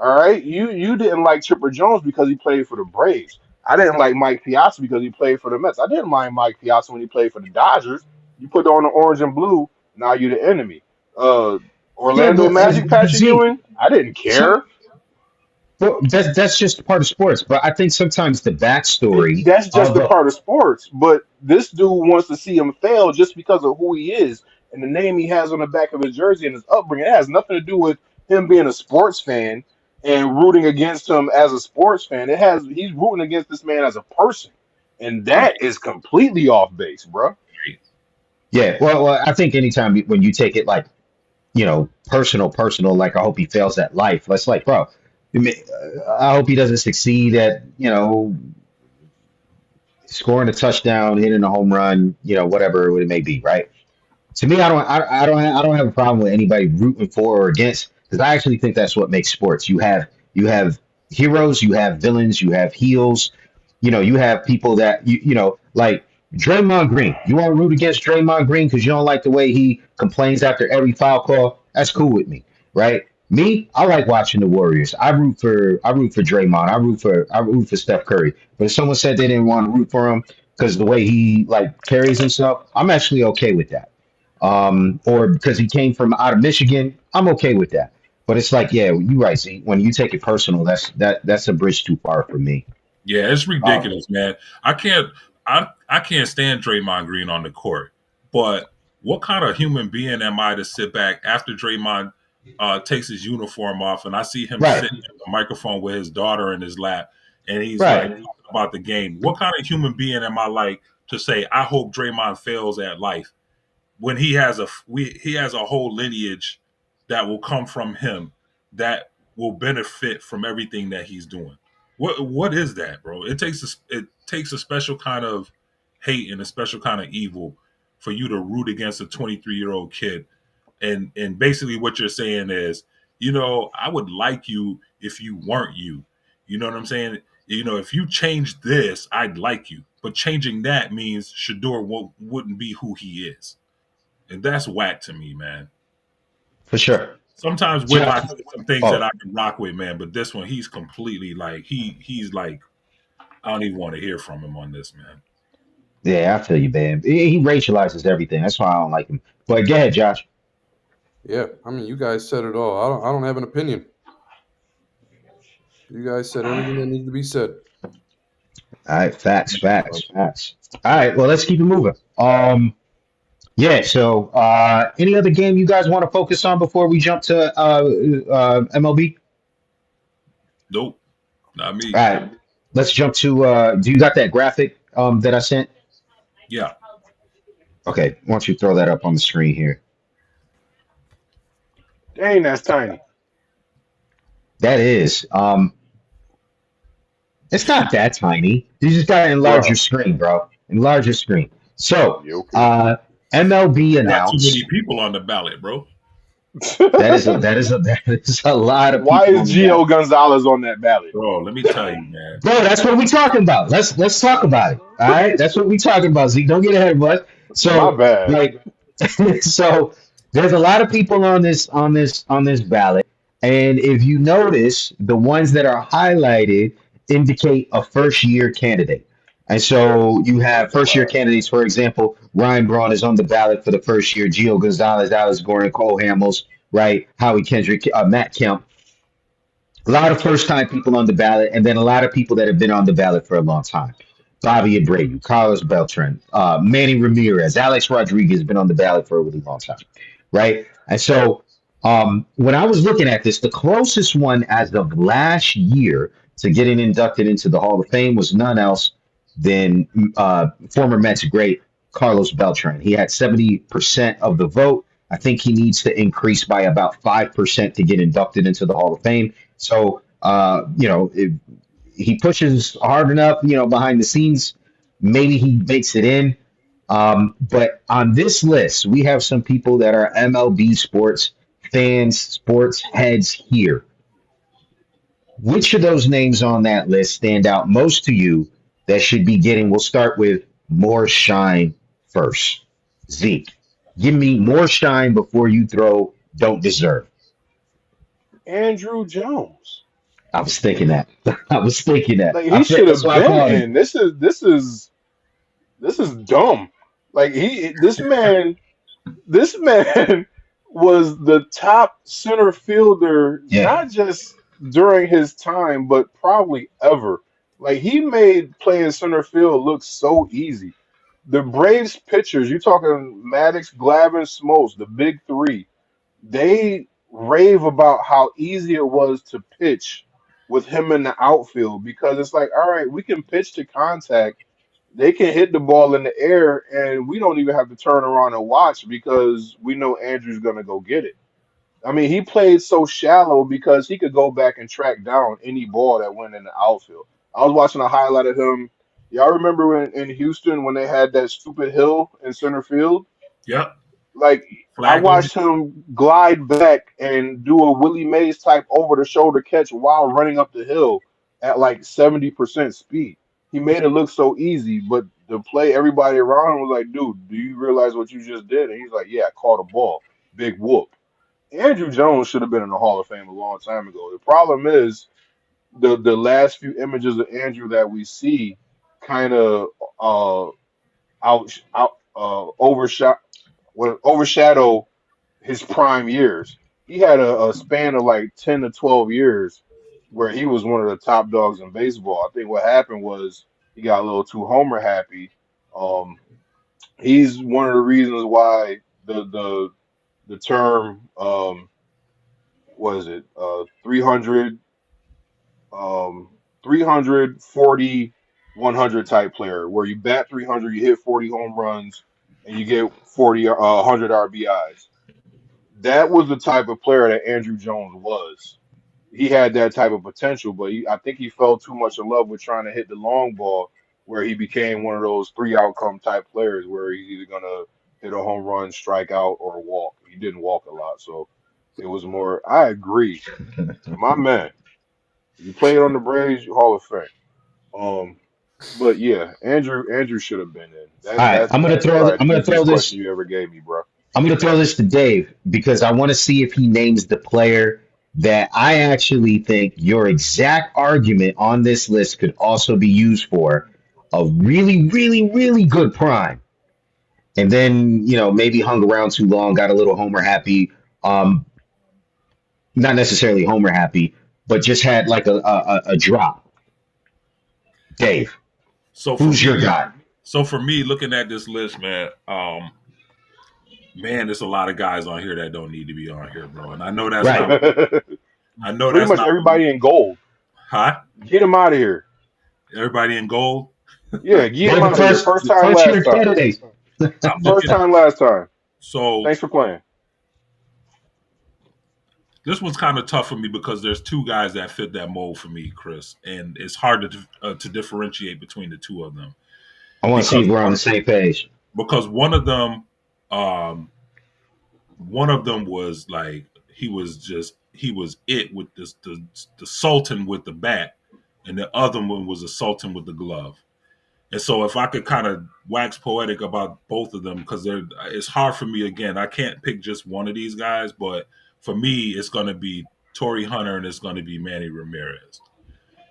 All right, you didn't like Chipper Jones because he played for the Braves. I didn't like Mike Piazza because he played for the Mets. I didn't mind Mike Piazza when he played for the Dodgers. You put on the orange and blue, now you're the enemy. Uh, Yeah, Orlando but Magic, Patrick Z, Ewing, I didn't some care. well, that's just part of sports. But I think sometimes the backstory That's just of a a part of sports. But this dude wants to see him fail just because of who he is and the name he has on the back of his jersey and his upbringing. It has nothing to do with him being a sports fan and rooting against him as a sports fan. He's rooting against this man as a person, and Right. that is completely off base, bro. yeah. Well, I think anytime when you take it like personal, like I hope he fails at life. That's like, bro, I hope he doesn't succeed at scoring a touchdown, hitting a home run, whatever it may be, right? To me, I don't have a problem with anybody rooting for or against because I actually think that's what makes sports. You have heroes, you have villains, you have heels. You have people that like Draymond Green. You want to root against Draymond Green because you don't like the way he complains after every foul call. That's cool with me, right? Me, I like watching the Warriors. I root for Draymond. I root for Steph Curry. But if someone said they didn't want to root for him because the way he like carries himself, I'm actually okay with that. Or because he came from out of Michigan, I'm okay with that. But it's like, yeah, you're right. See, when you take it personal, that's a bridge too far for me. Yeah, it's Um, ridiculous, man. I can't stand Draymond Green on the court. But what kind of human being am I to sit back after Draymond takes his uniform off and I see him right, sitting at the microphone with his daughter in his lap and he's like right. talking about the game? What kind of human being am I like to say I hope Draymond fails at life when he has a whole lineage that will come from him that will benefit from everything that he's doing. What is that, bro? It takes a special kind of hate and a special kind of evil for you to root against a 23-year-old kid. And basically what you're saying is, I would like you if you weren't you. You know what I'm saying? If you change this, I'd like you. But changing that means Shador wouldn't be who he is. And that's whack to me, man. For sure. Sometimes Josh, Whitlock says some things that oh, I can rock with, man, but this one he's completely like he's like I don't even want to hear from him on this, man. yeah, I feel you, man. He racializes everything. That's why I don't like him. But go ahead, Josh. Yeah, I mean, you guys said it all. I don't have an opinion. You guys said everything that needs to be said. All right, facts, facts, facts. All right, well, let's keep it moving. Yeah. So, any other game you guys want to focus on before we jump to MLB? Nope, not All me. right, let's jump to. Do you got that graphic that I sent? Yeah. Okay, why don't you throw that up on the screen here? Dang, that's tiny. That is. It's not that tiny. You just gotta enlarge your Bruh. screen, bro. Enlarge your screen. So, You okay? uh, MLB Got too many announced people on the ballot, bro. that is a lot of Why people is on the Gio ballot. Gonzalez on that ballot? Bro, let me tell you, man. Bro, that's what we talking about. Let's talk about it. All right, that's what we talking about. Zeke, don't get ahead of us. My So, bad. like, so there's a lot of people on this ballot, and if you notice, the ones that are highlighted indicate a first year candidate. And so you have That's first year wild. candidates, for example, Ryan Braun is on the ballot for the first year, Gio Gonzalez, Alex Gordon, Cole Hamels, right? Howie Kendrick, Matt Kemp, a lot of first time people on the ballot, and then a lot of people that have been on the ballot for a long time. Bobby Abreu, Carlos Beltran, Manny Ramirez, Alex Rodriguez has been on the ballot for a really long time, right? And so when I was looking at this, the closest one as of last year to getting inducted into the Hall of Fame was none else than former Mets great Carlos Beltran. He had 70% of the vote. I think he needs to increase by about 5% to get inducted into the Hall of Fame. So, if he pushes hard enough, behind the scenes, maybe he makes it in. But on this list, we have some people that are MLB sports fans, sports heads here. Which of those names on that list stand out most to you that should be getting? We'll start with more shine first. Zeke, give me more shine before you throw don't deserve. Andrew Jones. I was thinking that. I was thinking that. Like he should That's have why I been called him. in. This is dumb. Like this man was the top center fielder Yeah. not just during his time but probably ever. Like he made playing center field look so easy. The Braves pitchers, you talking Maddox, Glavine, Smoltz, the big three, they rave about how easy it was to pitch with him in the outfield because it's like, all right, we can pitch to contact. They can hit the ball in the air, and we don't even have to turn around and watch because we know Andrew's gonna go get it. I mean, he played so shallow because he could go back and track down any ball that went in the outfield. I was watching a highlight of him. Y'all remember when in Houston when they had that stupid hill in center field? Yep. Like I Flag on. watched him glide back and do a Willie Mays type over the shoulder catch while running up the hill at like 70% speed. He made it look so easy, but the play everybody around him was like, dude, do you realize what you just did? And he's like, yeah, I caught a ball. Big whoop. Andrew Jones should have been in the Hall of Fame a long time ago. The problem is the last few images of Andrew that we see kind of overshot overshadow his prime years. He had a span of like 10 to 12 years where he was one of the top dogs in baseball. I think what happened was he got a little too homer happy. Um, he's one of the reasons why the term what is it 300 um 340 100 type player where you bat 300, you hit 40 home runs, and you get 40 100 RBIs. That was the type of player that Andrew Jones was. He had that type of potential, but I think he fell too much in love with trying to hit the long ball, where he became one of those three outcome type players, where he's either gonna hit a home run, strike out, or walk. He didn't walk a lot, so it was more. I agree, my man. You played on the Braves, you Hall of Fame. Um, but yeah, Andrew should have been in. All That right. that's that's probably the I'm gonna throw easiest this. question you ever gave me, bro. I'm gonna throw this to Dave because I want to see if he names the player that I actually think your exact argument on this list could also be used for a really, really, really good prime. And then, maybe hung around too long, got a little homer happy. Um, Not necessarily homer happy, but just had like a drop. Dave, So for who's your me, guy? looking at this list, man, there's a lot of guys on here that don't need to be on here, bro. And I know that's Right. not. I know Pretty that's much not. everybody in gold. Huh? Get him out of here. Everybody in gold. Yeah, get They're him the out of here. First time, first last year time. candidates. I'm First looking. time, last time. So Thanks for playing. this one's kind of tough for me because there's two guys that fit that mold for me, Chris, and it's hard to differentiate between the two of them I want to see because if we're on the same page. one of them, was like he was it with this the sultan with the bat, and the other one was a sultan with the glove. And so if I could kind of wax poetic about both of them, because it's hard for me. Again, I can't pick just one of these guys, but for me, it's going to be Torrey Hunter and it's going to be Manny Ramirez.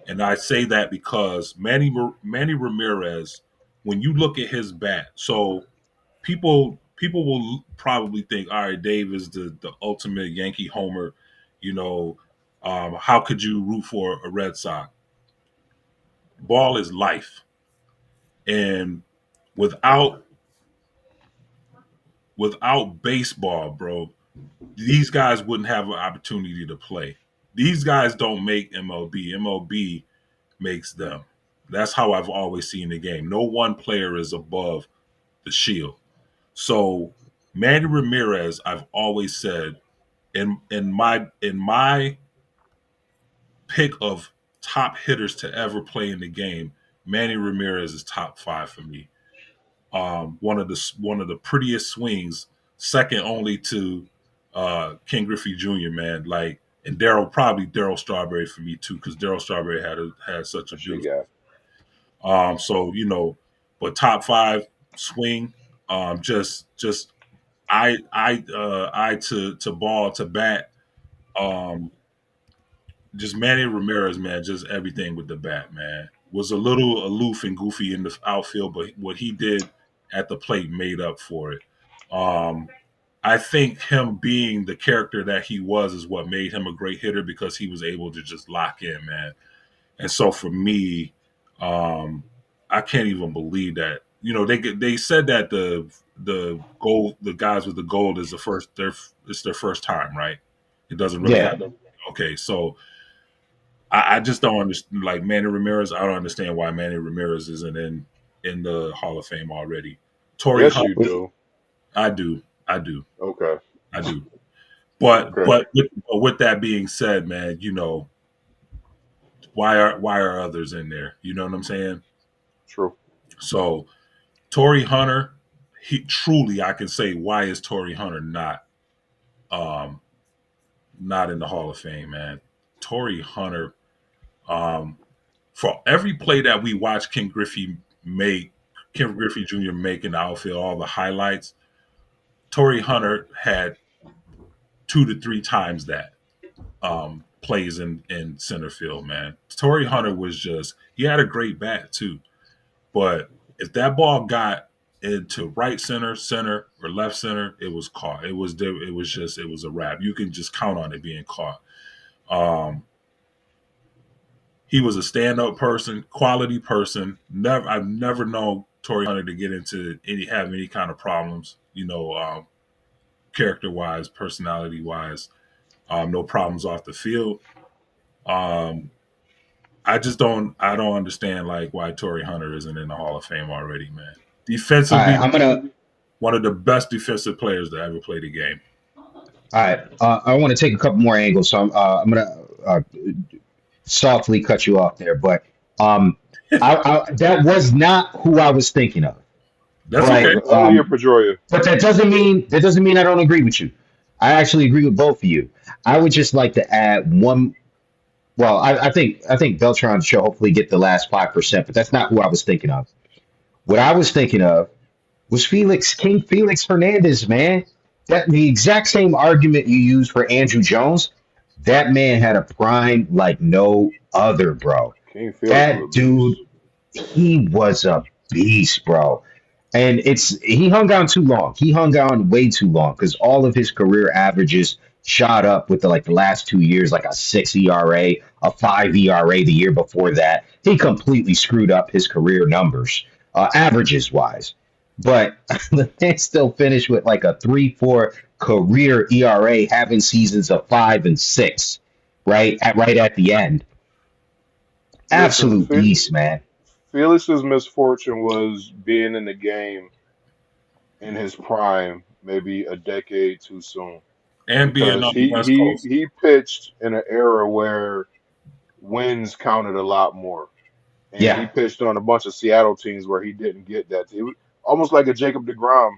And I say that because Manny Ramirez, when you look at his bat, so people will probably think, all right, Dave is the ultimate Yankee homer. You know, how could you root for a Red Sox? Ball is life, and without without baseball, bro, these guys wouldn't have an opportunity to play. These guys don't make MLB. MLB makes them. That's how I've always seen the game. No one player is above the shield. So Manny Ramirez, I've always said, in my pick of top hitters to ever play in the game, Manny Ramirez is top five for me. One of the prettiest swings, second only to King Griffey Jr. Man, like, and Daryl Strawberry for me too, because Daryl Strawberry had such a What you beautiful. got? So but top five swing, just I to ball to bat, um, just Manny Ramirez, man, just everything with the bat, man. Was a little aloof and goofy in the outfield, but what he did at the plate made up for it. Um, I think him being the character that he was is what made him a great hitter because he was able to just lock in, man. And so for me, um, I can't even believe that. They said that the guys with the gold is it's their first time, right? It doesn't really Yeah. happen. Okay, so I just don't understand. Like Manny Ramirez, I don't understand why Manny Ramirez isn't in the Hall of Fame already. Torrey Yes, Hunt, you do. I do, I do, Okay. I do. But Okay. with that being said, man, why are others in there? You know what I'm saying? True. So Torrey Hunter, he truly, I can say, why is Torrey Hunter um not in the Hall of Fame, man? Torrey Hunter, um, for every play that we watch Ken Griffey Jr. make in the outfield, all the highlights, Torrey Hunter had 2 to 3 times that plays in center field, man. Torrey Hunter he had a great bat too. But if that ball got into right center, or left center, it was caught. It was a wrap. You can just count on it being caught. Um, he was a stand-up person, quality person. I've never known Torrey Hunter to get into have any kind of problems. Character wise, personality wise, no problems off the field. Um, I don't understand like why Torrey Hunter isn't in the Hall of Fame already, man. All right. Defensively, I'm gonna. one of the best defensive players to ever play the game. All right. I want to take a couple more angles, so I'm gonna softly cut you off there, but um, that was not who I was thinking of. That's But okay. Only your Pedroia. that doesn't mean I don't agree with you. I actually agree with both of you. I would just like to add one. Well, I think Beltran should hopefully get the last 5%, but that's not who I was thinking of. What I was thinking of was King Felix Hernandez, man. That the exact same argument you used for Andrew Jones. That man had a prime like no other, bro. King Felix was That a dude, beast. he was a beast, bro. And he hung on too long. He hung on way too long because all of his career averages shot up with the last 2 years, like a 6 ERA, a 5 ERA the year before that. He completely screwed up his career numbers, averages wise. But the man still finished with like a 3.4 career ERA, having seasons of 5 and 6, right at the end. Listen, Absolute beast, man. Felix's misfortune was being in the game in his prime, maybe a decade too soon, And being because on the he West he Coast. he pitched in an era where wins counted a lot more, and he Yeah, pitched on a bunch of Seattle teams where he didn't get that. It was almost like a Jacob deGrom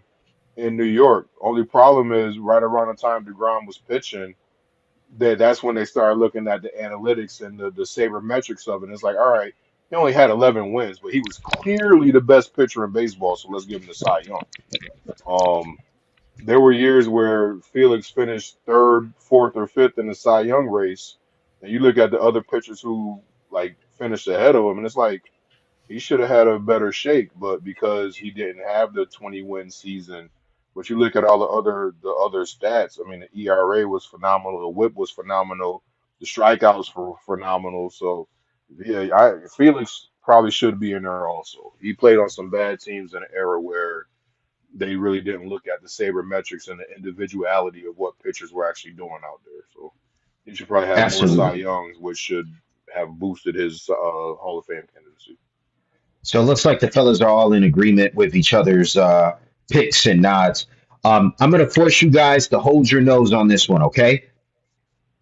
in New York. Only problem is, right around the time deGrom was pitching, that's when they started looking at the analytics and the sabermetrics of it. It's like, all right, he only had 11 wins, but he was clearly the best pitcher in baseball, so let's give him the Cy Young. Um, there were years where Felix finished third, fourth, or fifth in the Cy Young race, and you look at the other pitchers who like finished ahead of him, and it's like he should have had a better shake, but because he didn't have the 20-win season, but you look at all the other stats. I mean, the ERA was phenomenal, the WHIP was phenomenal, the strikeouts were phenomenal. So yeah, Felix probably should be in there also. He played on some bad teams in an era where they really didn't look at the sabermetrics and the individuality of what pitchers were actually doing out there. So he should probably have more Cy Absolutely. Youngs, which should have boosted his Hall of Fame candidacy. So it looks like the fellas are all in agreement with each other's picks and nods. I'm going to force you guys to hold your nose on this one, okay?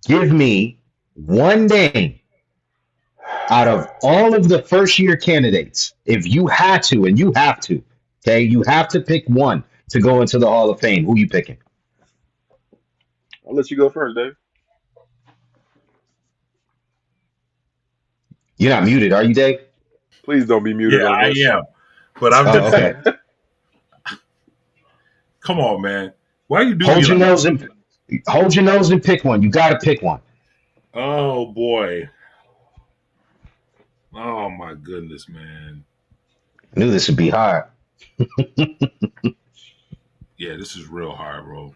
Give me one name out of all of the first year candidates. If you had to, and you have to, okay, you have to pick one to go into the Hall of Fame. Who you picking? I'll let you go first, Dave. You're not muted, are you, Dave? Please don't be muted Yeah, on I this. am. But I'm Oh, just okay. come on, man. Why you do me Hold your like nose and pick one. You got to pick one. oh boy. Oh my goodness, man. I knew this would be hard. Yeah, this is real hard, bro.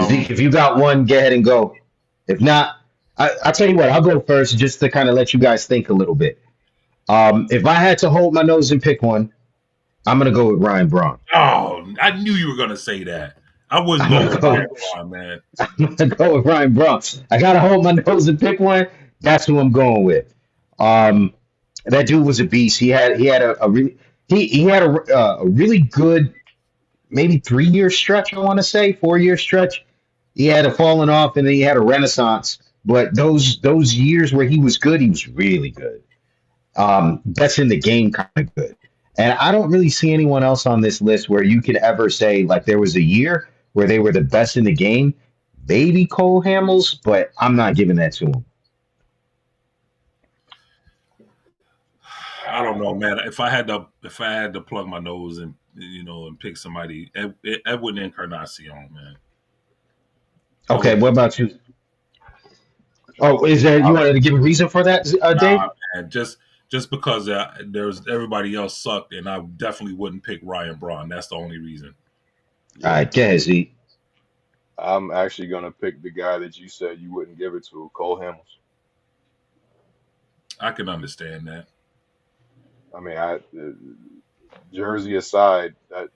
Zeke, if you got one, go ahead and go. If not, I'll tell you what, I'll go first just to kind of let you guys think a little bit. If I had to hold my nose and pick one, I'm going to go with Ryan Braun. Oh, I knew you were gonna say that. I wouldn't go with Ryan Braun, man. I'm going to go with Ryan Braun. I got to hold my nose and pick one. That's who I'm going with. That dude was a beast. He had a really he had a really good maybe 3 year stretch. I want to say 4 year stretch. He had a falling off and then he had a renaissance. But those years where he was good, he was really good. That's in the game kind of good. And I don't really see anyone else on this list where you could ever say like there was a year where they were the best in the game. Maybe Cole Hamels, but I'm not giving that to him. I don't know, man. If I had to plug my nose and and pick somebody, Edwin Encarnacion, man. Okay, what about you? Oh, is there you wanted to give a reason for that, Dave? Nah, man. Just because there's everybody else sucked, and I definitely wouldn't pick Ryan Braun. That's the only reason. All right, go ahead, Z. I'm actually gonna pick the guy that you said you wouldn't give it to, Cole Hamels. I can understand that. I mean, Jersey aside, that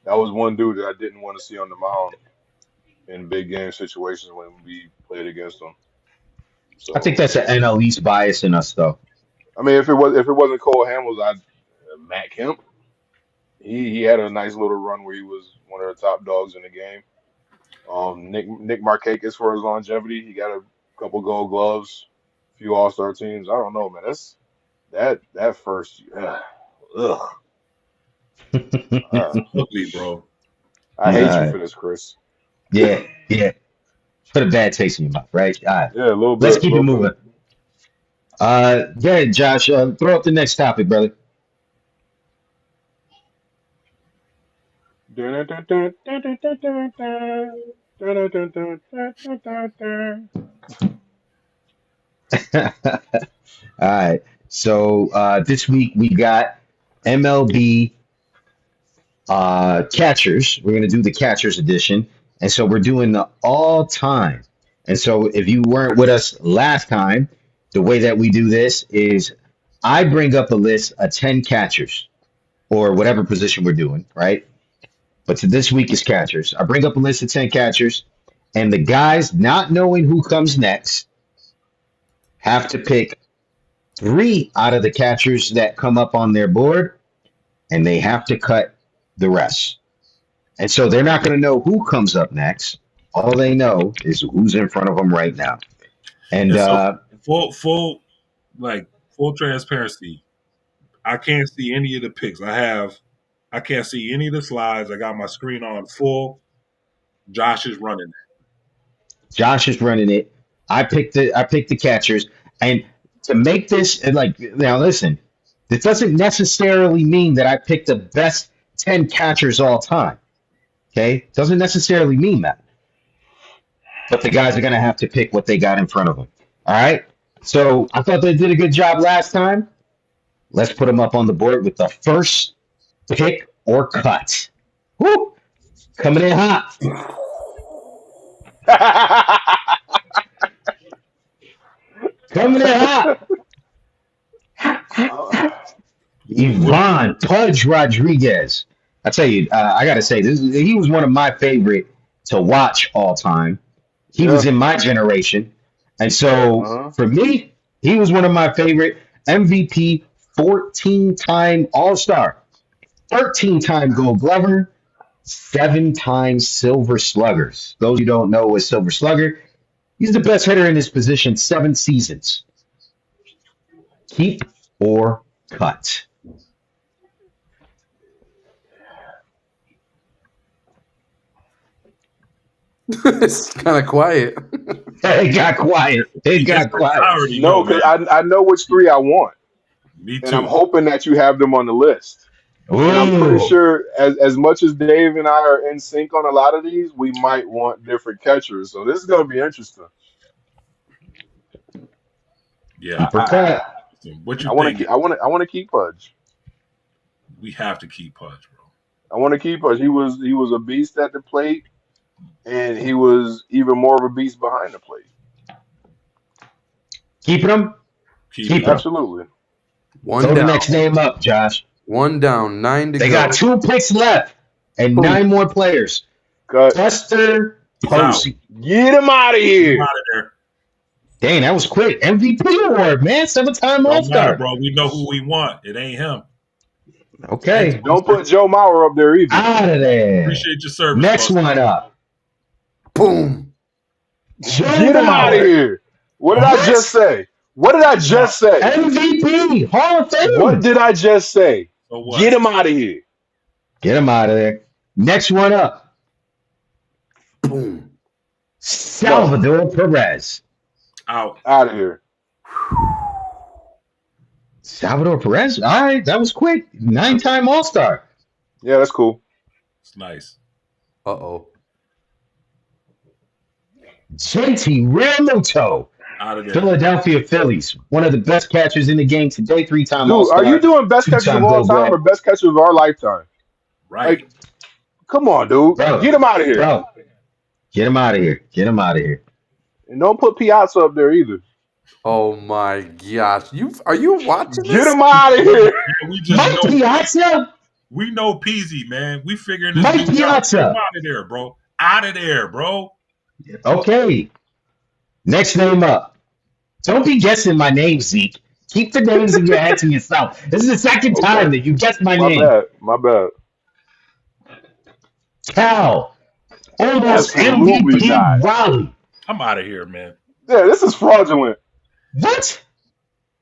was one dude that I didn't want to see on the mound in big game situations when we played against him. I think So, that's an NL East bias in us, though. I mean, if it wasn't Cole Hamels, I Matt Kemp. He had a nice little run where he was one of the top dogs in the game. Nick Markakis for his longevity. He got a couple Gold Gloves, a few All Star teams. I don't know, man. That first. Ugh. Uh, Ugly, bro. I All hate you right. for this, Chris. Yeah, yeah. Put a bad taste in your mouth, right? All right. Yeah, a little Let's bit, a keep it little bit. moving. Go ahead, Josh. Throw up the next topic, brother. All right. So this week we got MLB catchers. We're going to do the catchers edition. And so we're doing the all time. And so if you weren't with us last time, the way that we do this is I bring up a list of 10 catchers or whatever position we're doing, right? But to this week is catchers. I bring up a list of 10 catchers, and the guys, not knowing who comes next, have to pick three out of the catchers that come up on their board, and they have to cut the rest. And so they're not going to know who comes up next. All they know is who's in front of them right now. And And so full transparency. I can't see any of the picks. I can't see any of the slides. I got my screen on full. Josh is running. Josh is running it. I picked the catchers. And to make this and like now listen, this doesn't necessarily mean that I picked the best 10 catchers all time. Okay? Doesn't necessarily mean that. But the guys are gonna have to pick what they got in front of them. All right? So I thought they did a good job last time. Let's put them up on the board with the first pick or cut. Woo! Coming in hot. Coming in hot. Yvonne Pudge Rodriguez. I tell you, I got to say, he was one of my favorite to watch all time. He Yeah. was in my generation. And so for me, he was one of my favorite MVP, 14-time All-Star, 13-time Gold Glover, 7-time Silver Sluggers. Those who don't know what Silver Slugger, he's the best hitter in his position 7 seasons. Keep or cut. It's kind of quiet. It got quiet. It got quiet. No, because I know which 3 I want. Me too. And I'm hoping that you have them on the list. Ooh. And I'm pretty sure as much as Dave and I are in sync on a lot of these, we might want different catchers. So this is going to be interesting. Yeah. What you think? I want to keep Pudge. We have to keep Pudge, bro. I want to keep Pudge. He was a beast at the plate, and he was even more of a beast behind the plate. Keeping him? Keep him. Absolutely. One Throw down. the next name up, Josh. One down. 9 to go. They got 2 picks left and 9 more players. Cut. Buster Posey. Get him out of here. Get out of there. Dang, that was quick. MVP award, man. 7-time Don't All-Star. matter, bro. We know who we want. It ain't him. Okay. Don't put Joe Mauer up there either. Out of there. Appreciate your service. Next Buster. one up. Boom. Get him out of here. What did I just say? What did I just say? MVP. Hall of Fame. What did I just say? So what? Get him out of here. Get him out of there. Next one up. Boom. Salvador Perez. Out. Out of here. Salvador Perez. All right, that was quick. 9-time All-Star. Yeah, that's cool. It's nice. Uh-oh. JT Realmuto. Out of there. Philadelphia Phillies. One of the best catchers in the game today. 3-time Dude, All-Star. are you doing best catchers of 2-time all Gold time Glove. or best catchers of our lifetime? Right. Like, come on, dude. Bro. Get him out of here. Bro, get him out of here. Get him out of here. And don't put Piazza up there either. Oh my gosh. Are you watching this? Get him out of here. We just Mike know. Piazza? We know Peasy, man. We figuring this Mike dude out. Piazza. Get him out of there, bro. Out of there, bro. Okay. Next name up. Don't be guessing my name, Zeke. Keep the names in your head to yourself. This is the second time that you guessed my name. My bad. Cal. Almost Absolutely MVP not. Raleigh. I'm out of here, man. Yeah, this is fraudulent. What?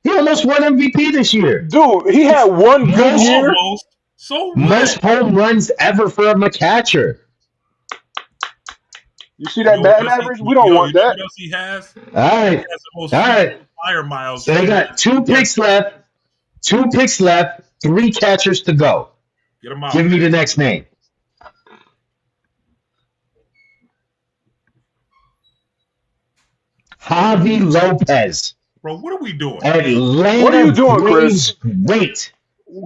He almost won MVP this year. Dude, he had one good year. Almost. So what? Most home runs ever for a catcher. You see that batting average? We don't want that. What else he has? All right. He has the most All right. fire miles. So they got 2 picks left. 2 picks left. 3 catchers to go. Get him out. Give me the next name. Javi Lopez. Bro, what are we doing? Atlanta What are you doing, Braves great.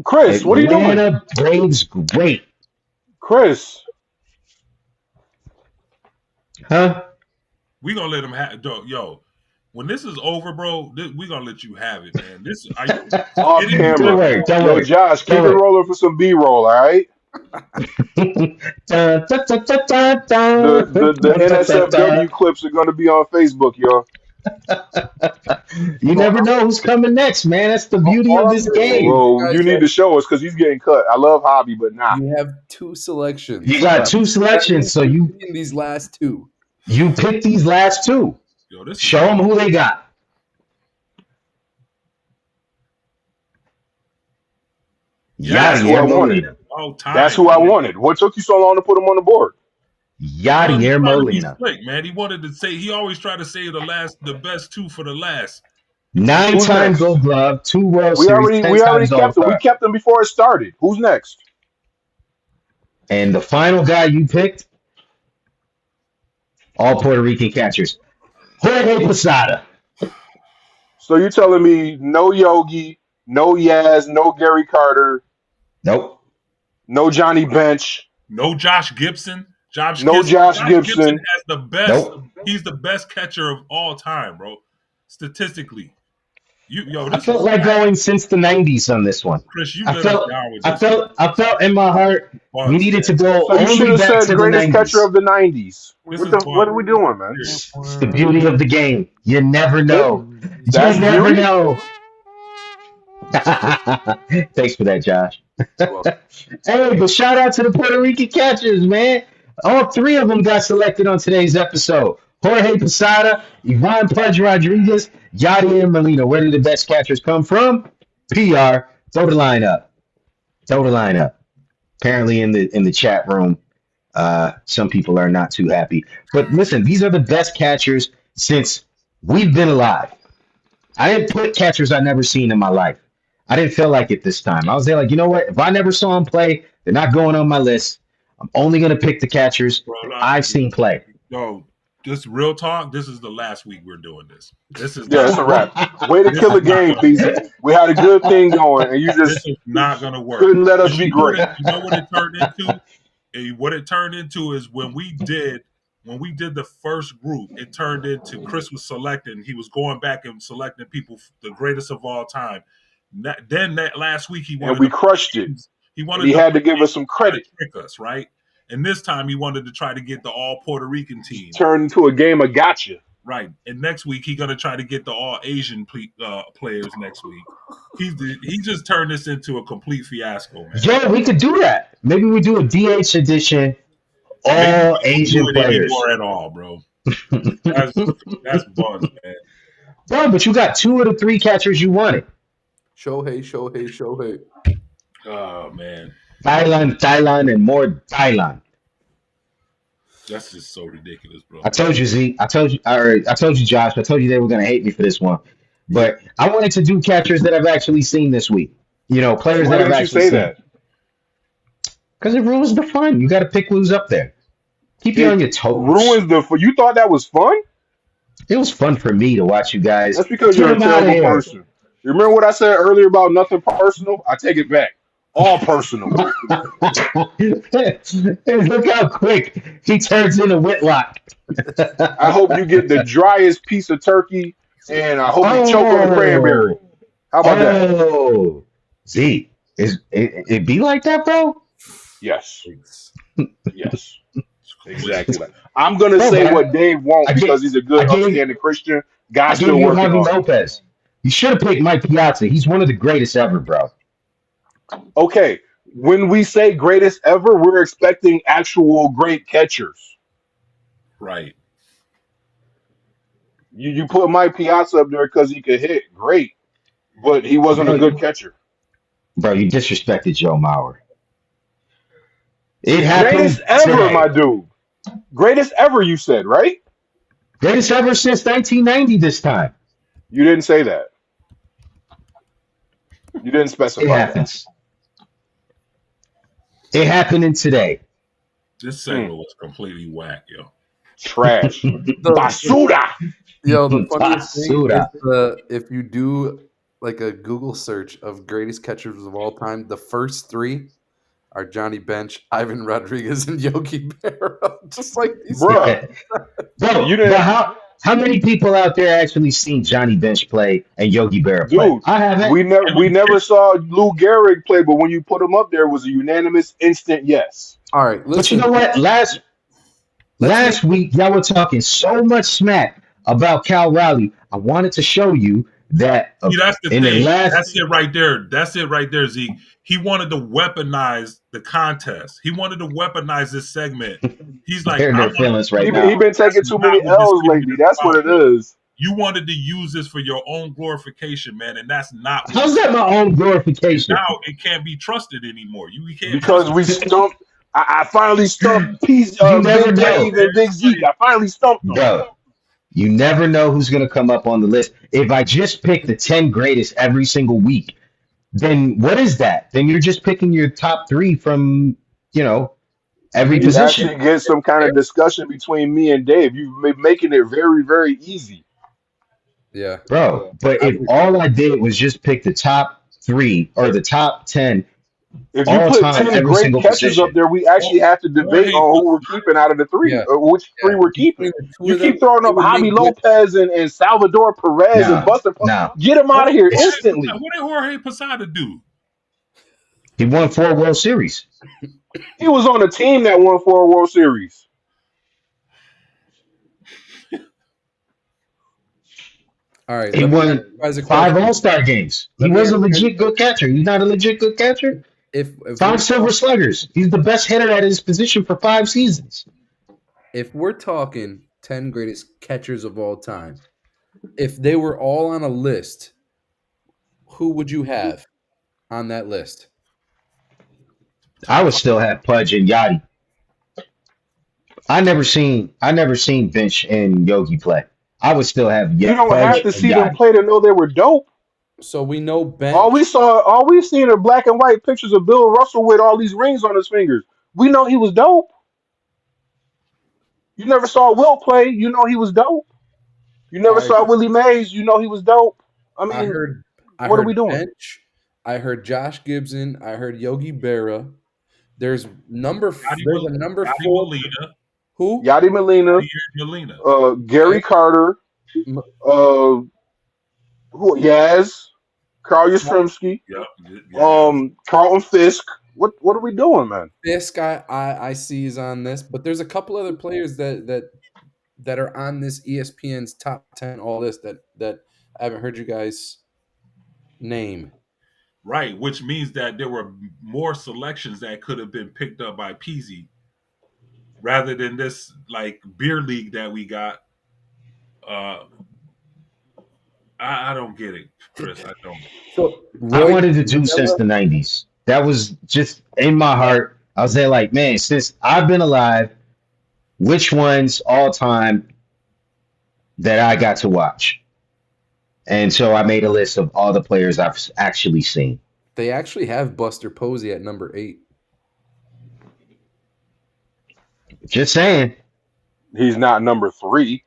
Chris, what are you doing? Atlanta Braves great. Chris. Huh? We gonna let him have. Yo, when this is over, bro, we gonna let you have it, man. This are you, Off it is- camera. Don't worry. Don't Yo, worry. Josh, keep Don't it worry. rolling for some B-roll, all right? The NSFW clips are going to be on Facebook, y'all. You never know who's coming next, man. That's the beauty of this game. Well, you need to show us because he's getting cut. I love Hobby, but nah. You have 2 selections. You got 2 selections, so you in these last 2. pick these last 2. Yo, this Show them who they got. Yes, Yadier who I wanted. Molina. all time. That's who I wanted. What took you so long to put him on the board? Yadier Molina. Slick, man. He wanted to say. He always tried to say the best 2 for the last. 9-time Gold Glove, 2 World We Series, already 10 kept times him. We All-Star. kept him before it started. Who's next? And the final guy you picked, all Puerto Rican catchers, Jorge Posada. So you telling me no Yogi, no Yaz, no Gary Carter, Nope. no Johnny Bench, No Josh Gibson. no Josh Josh Gibson Gibson. has the best. Nope. He's the best catcher of all time, bro. Statistically, I this felt is like going since the '90s on this one. Chris. You I let us felt, down with I this. felt, I felt in my heart we Buns, needed to man. go So you should only have back said to the greatest catcher '90s. of the '90s. This is What are buns. we doing, man? It's the beauty of the game. You never know. You That's never beauty. know. Thanks for that, Josh. Well, Hey, but shout out to the Puerto Rican catchers, man. All three of them got selected on today's episode. Jorge Posada, Ivan Pudge Rodriguez, Yadier Molina. Where did the best catchers come from? PR. Throw the line up. Throw the line up. Apparently in the chat room, some people are not too happy. But listen, these are the best catchers since we've been alive. I didn't put catchers I've never seen in my life. I didn't feel like it this time. I was there like, you know what? If I never saw them play, they're not going on my list. I'm only going to pick the catchers Bro, that I've seen play. Yo, just real talk. This is the last week we're doing this. This is Yeah, it's a wrap. Way to This kill a is not game, gonna Peasy. We had a good thing going, and you This just is not gonna work. couldn't let us And be you know great. you know what it turned into? What it turned into is when we did the first group, it turned into Chris was selecting. He was going back and selecting people, the greatest of all time. Then that last week he And wanted we to crushed it. he And wanted he to had to give us some try to credit. trick us, right? And this time he wanted to try to get the all Puerto Rican team. Turned into a game of gotcha. Right. And next week he's gonna try to get the all Asian players next week. He just turned this into a complete fiasco, man. Yeah, we could do that. Maybe we do a DH edition, all Maybe we don't Asian do it players. anymore at all, bro. That's buns, man. Bro, but you got two of the three catchers you wanted. Shohei. Oh man, Thailand, and more Thailand. that's just so ridiculous, bro. I told you, Z. I told you, Josh. I told you they were going to hate me for this one. But I wanted to do catchers that I've actually seen this week. You know, players Why that I've didn't you actually say seen. that? Because it ruins the fun. You got to pick who's up there. Keep you on your toes. Ruins the. You thought that was fun? It was fun for me to watch you guys. That's because Get you're a them out of terrible here. person. You remember what I said earlier about nothing personal? I take it back. All personal. Look how quick he turns into Whitlock. I hope you get the driest piece of turkey, and I hope you choke on the cranberry. How about that? Oh, Z, it be like that, bro? Yes. Yes. Exactly. I'm gonna Bro, say man, what Dave won't I because gave- he's a good, I gave- upstanding Christian. I God's gave still you working Javi on him. Lopez. You should have picked Mike Piazza. He's one of the greatest ever, bro. Okay. When we say greatest ever, we're expecting actual great catchers. Right. You put Mike Piazza up there because he could hit, great, but he wasn't a good catcher. Bro, you disrespected Joe Mauer. It happened Greatest ever, today. my dude. Greatest ever, you said, right? Greatest ever since 1990 this time. You didn't say that. You didn't specify It that. happens. It happening today. This segment was completely whack, yo. Trash. The, Basura. yo, the funniest thing Basura. is if you do like a Google search of greatest catchers of all time, the first three are Johnny Bench, Ivan Rodriguez, and Yogi Berra. Just like these guys. Bruh. Bro, You didn't- but how many people out there actually seen Johnny Bench play and Yogi Berra play? Dude, I haven't. we never saw Lou Gehrig play, but when you put him up there, it was a unanimous instant yes. All right, listen. But you know what? Last week, y'all were talking so much smack about Cal Raleigh. I wanted to show you that See, that's the in thing. the last. That's it right there. That's it right there, Zeke. He wanted to weaponize the contest. He wanted to weaponize this segment. He's like, They're in I their want- feelings right He now. been taking too many L's lately. That's what it is. you wanted to use this for your own glorification, man, and that's not what How's that my own glorification? now it can't be trusted anymore. We can't Because trust we stumped. I finally stumped Big never know. Dave and Big Zeke. I finally stumped them. Bro, you never know who's going to come up on the list. If I just pick the 10 greatest every single week, then what is that? Then you're just picking your top three from, every You position. actually get some kind of discussion between me and Dave. You've been making it very, very easy. Yeah. bro. But I if would, all I did was just pick the top 3 or the top 10 If you all put time, 10 every great single catches up position, there, we actually have to debate Jorge on who we're keeping out of the three, yeah. or which three Yeah. we're keeping. Between the two You of them, keep throwing it up would Javi make good. Lopez and Salvador Perez and no, Buster. no. Get him out of here It's instantly. What did Jorge Posada do? he won 4 World Series. He was on a team that won 4 World Series. All right. He Let me ask won you guys a 5 question. All-Star games. He Let me was ask a you guys legit a good question. catcher. He's not a legit good catcher. If we're 5 Silver talking, Sluggers. He's the best hitter at his position for 5 seasons. if we're talking 10 greatest catchers of all time, if they were all on a list, who would you have on that list? I Top would five. still have Pudge and Yachty. I never seen Bench and Yogi play. I would still have You don't have Pudge to and see them Yachty. play to know they were dope. So we know Bench. All we've seen are black and white pictures of Bill Russell with all these rings on his fingers. We know he was dope. You never saw Wilt play. You know he was dope. You never I saw Willie Mays. You know he was dope. I I mean, heard I what are heard we doing? Bench. I heard Josh Gibson. I heard Yogi Berra. There's there's a number Yadi 4. Molina. Who? Yadi Molina, Yadier Molina. Okay. Gary Carter, M- uh, Yaz, Carl Yastrzemski, Yep. Yeah. Carlton Fisk. What are we doing, man? This guy I see is on this, but there's a couple other players that are on this ESPN's top 10 all list that I haven't heard you guys name. Right. Which means that there were more selections that could have been picked up by Peasy rather than this like beer league that we got. Uh, I don't get it, Chris. I don't. So I Roy wanted to do since Campanella, the 90s. That was just in my heart. I was there like, man, since I've been alive, which ones all time that I got to watch? And so I made a list of all the players I've actually seen. they actually have Buster Posey at number 8. Just saying. He's not number 3.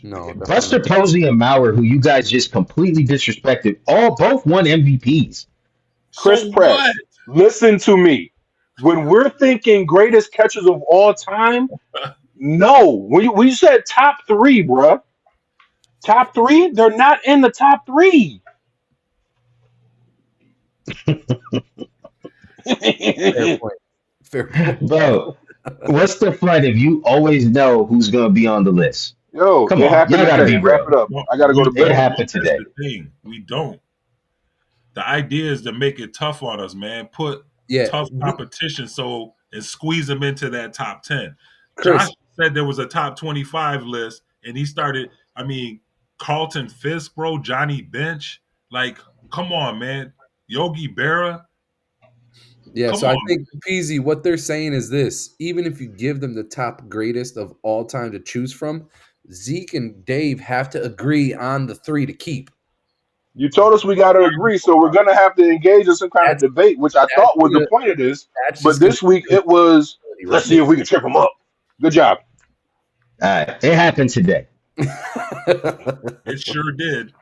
No, definitely Buster not. Posey and Maurer, who you guys just completely disrespected, both won MVPs. Chris So what? Press, listen to me. When we're thinking greatest catchers of all time, no. When you said top 3, bruh, top 3, they're not in the top 3. Fair point. Fair point. Bro, what's the fun if you always know who's going to be on the list? Yo, Come it on, happened y'all got to today. be Wrap it real. up. I got to go to We It bed. don't. happened That's today. the thing. We don't. The idea is to make it tough on us, man. Put Yeah, tough competition and squeeze them into that top 10. Josh Chris. said there was a top 25 list, and he started. I mean, Carlton Fisk, bro, Johnny Bench. Like, come on, man. Yogi Berra. Yeah, Come so I on. think Peasy, what they're saying is this: even if you give them the top greatest of all time to choose from, Zeke and Dave have to agree on the 3 to keep. You told us we got to agree, so we're going to have to engage in some kind of That's debate, which I that's thought was the gonna point of this. that's But just gonna this week be it was, right let's see if we can trip them up. Good job. All right, it happened today. there. It sure did.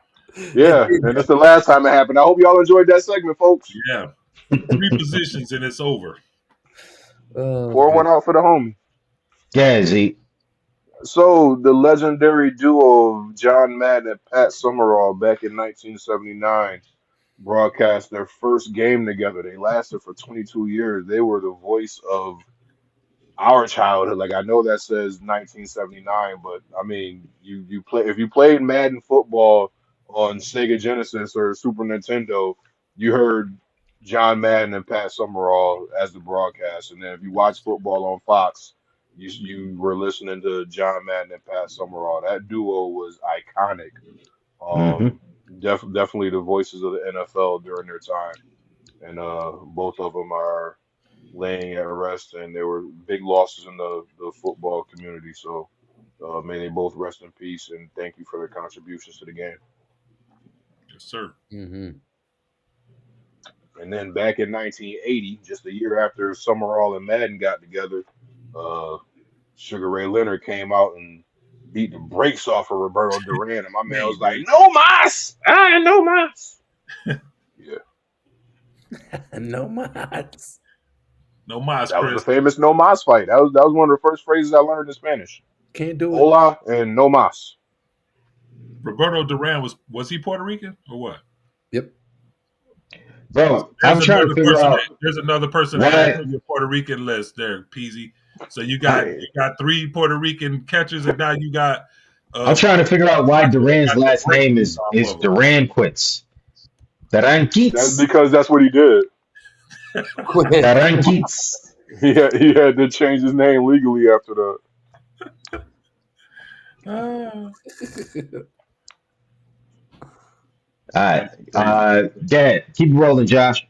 Yeah, and that's the last time it happened. I hope y'all enjoyed that segment, folks. Yeah. 3 positions and it's over. Oh, Pour good. one out for the homie. Yeah, Z. So the legendary duo of John Madden and Pat Summerall back in 1979 broadcast their first game together. They lasted for 22 years. They were the voice of our childhood. Like I know that says 1979, but I mean, you play if you played Madden football on Sega Genesis or Super Nintendo, you heard John Madden and Pat Summerall as the broadcast, and then if you watch football on Fox, you were listening to John Madden and Pat Summerall. That duo was iconic. Mm-hmm. Um, definitely the voices of the NFL during their time, and both of them are laying at rest, and there were big losses in the football community. So may they both rest in peace, and thank you for their contributions to the game. Yes, sir. Mm-hmm. And then back in 1980, just a year after Summerall and Madden got together, uh, Sugar Ray Leonard came out and beat the brakes off of Roberto Duran, and my man Hey, was like, Ray. "No mas, no mas." Yeah, No mods. No mas, that was the Chris. famous no mas fight. That was one of the first phrases I learned in Spanish. Can't do it. Hola and no mas. Roberto Duran was he Puerto Rican or what? Yep. Bro, I'm trying to figure out There's another person that adds why. to your Puerto Rican list there, Peasy. So you got I, 3 Puerto Rican catchers, and now you got I'm trying to figure out why Taco that Duran's got the last break name beat off is of him. Duranquitz. That's Duranquitz. because that's what he did. Quit. Duranquitz. He had to change his name legally after that. Ah. All right. That's crazy. Dad, keep it rolling, Josh.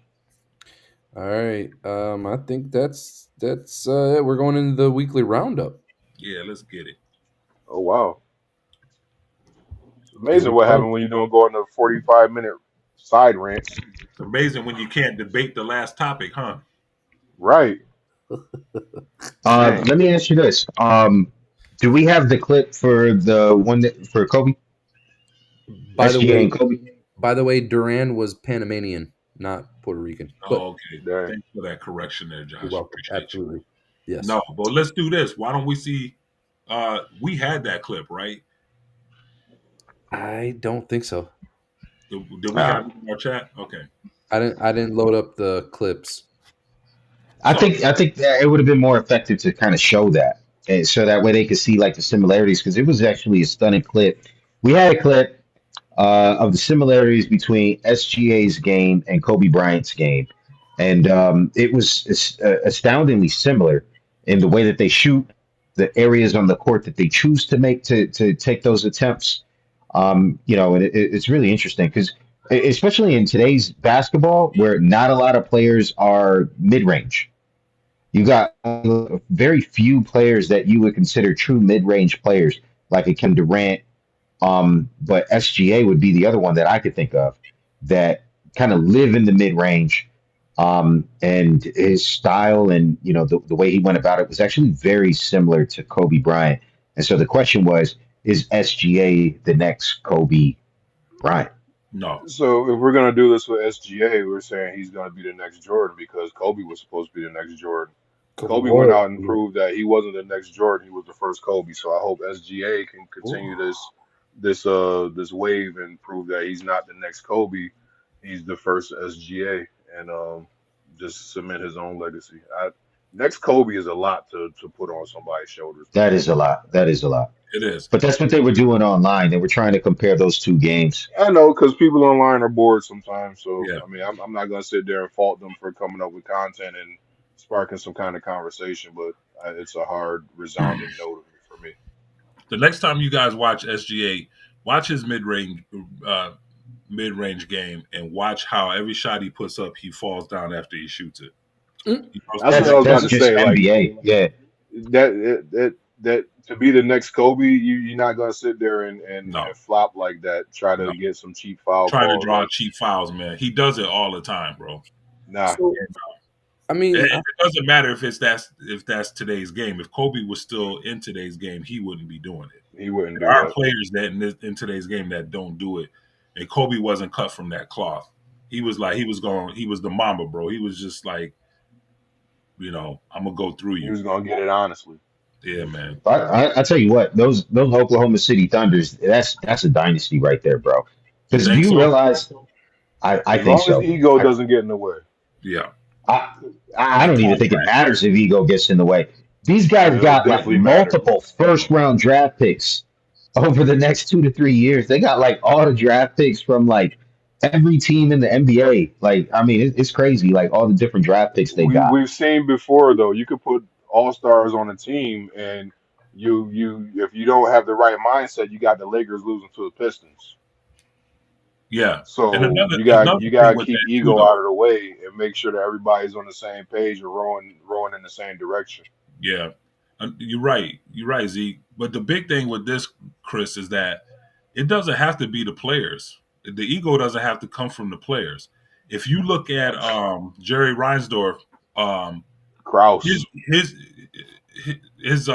All right. I think that's it. We're going into the weekly roundup. Yeah, let's get it. Oh wow, it's Here amazing we what go. happened when you don't go on the 45-minute side rants. It's amazing when you can't debate the last topic, huh? Right. Dang. Let me ask you this. Do we have the clip for the one that for Kobe? By the SGA way, and Kobe? Duran was Panamanian, not Puerto Rican. But Oh, okay. Dang. Thanks for that correction there, you're Josh. welcome. Appreciate Absolutely. Yes. you. No, but let's do this. Why don't we see? We had that clip, right? I don't think so. Did we have it in our chat? Okay. I didn't load up the clips. So I think that it would have been more effective to kind of show that, and so that way they could see like the similarities because it was actually a stunning clip. We had a clip of the similarities between SGA's game and Kobe Bryant's game, and it was astoundingly similar in the way that they shoot, the areas on the court that they choose to make to take those attempts. And it's really interesting because especially in today's basketball, where not a lot of players are mid range. You got very few players that you would consider true mid-range players, like a Kevin Durant. But SGA would be the other one that I could think of that kind of live in the mid-range. And his style and the way he went about it was actually very similar to Kobe Bryant. And so the question was, is SGA the next Kobe Bryant? no, So if we're gonna do this with SGA, we're saying he's gonna be the next Jordan because Kobe was supposed to be the next Jordan. Kobe Kobe went was. out and proved that he wasn't the next Jordan; he was the first Kobe. So I hope SGA can continue this wave and prove that he's not the next Kobe; he's the first SGA, and just cement his own legacy. Next Kobe is a lot to put on somebody's shoulders, man. That is a lot. That is a lot. it is. But that's what they were doing online. They were trying to compare those two games. I know because people online are bored sometimes. So Yeah. I mean, I'm not gonna sit there and fault them for coming up with content and sparking some kind of conversation, but it's a hard, resounding no for me. The next time you guys watch SGA, watch his mid range game and watch how every shot he puts up, he falls down after he shoots it. Mm. He goes That's back what I was about That's to just say. Like NBA. Yeah. that to be the next Kobe, you're not gonna sit there no, and flop like that. Try no, to get some cheap foul trying to calls. draw Like cheap fouls, man. He does it all the time, bro. nah, So I mean, It doesn't matter if that's today's game. If Kobe was still in today's game, he wouldn't be doing it. he wouldn't There do are that. players that in today's game that don't do it, and Kobe wasn't cut from that cloth. He was like he was the Mamba, bro. He was just like, I'm gonna go through He you. was gonna get it honestly. Yeah, man. I tell you what, those Oklahoma City Thunders, that's a dynasty right there, bro. You Because do think you so? realize? I As think long as so. ego doesn't get in the way. Yeah. I I And don't even think it contract. matters if ego gets in the way. These Oh, guys it'll got like definitely matter. multiple first round draft picks over the next 2 to 3 years. They got like all the draft picks from like every team in the NBA. Like, I mean, it's crazy. Like all the different draft picks they got. We've seen before though. You could put all stars on a team, and you if you don't have the right mindset, you got the Lakers losing to the Pistons. Yeah. And So another you thing gotta with keep that too, ego though. out of the way and make sure that everybody's on the same page and rowing in the same direction. Yeah. You're right. You're right, Zeke. But the big thing with this, Chris, is that it doesn't have to be the players. The ego doesn't have to come from the players. If you look at Jerry Reinsdorf, um, his Kraus. his his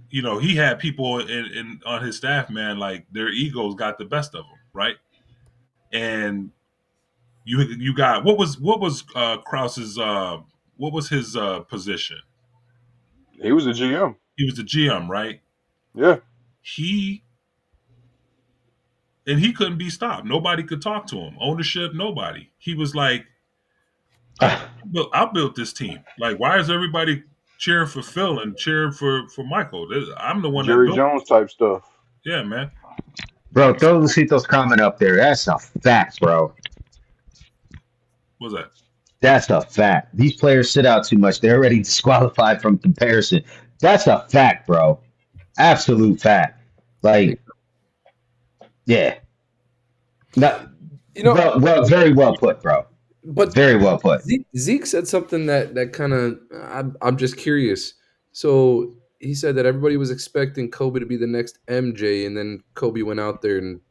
he had people in on his staff, man, like their egos got the best of them, right? And you got what was Krause's what was his position? He was a GM. He was the GM, right? Yeah. He couldn't be stopped. Nobody could talk to him. Ownership, nobody. He was like, I built this team. Like, why is everybody cheering for Phil and cheering for Michael? I'm the one that Jerry built. Jones type stuff. Yeah, man. Bro, throw Lucito's comment up there. That's a fact, bro. What's that? That's a fact. These players sit out too much. They're already disqualified from comparison. That's a fact, bro. Absolute fact. Like, yeah. No, well, very well put, bro. But very well put. Zeke said something that kind of I'm just curious. So he said that everybody was expecting Kobe to be the next MJ, and then Kobe went out there and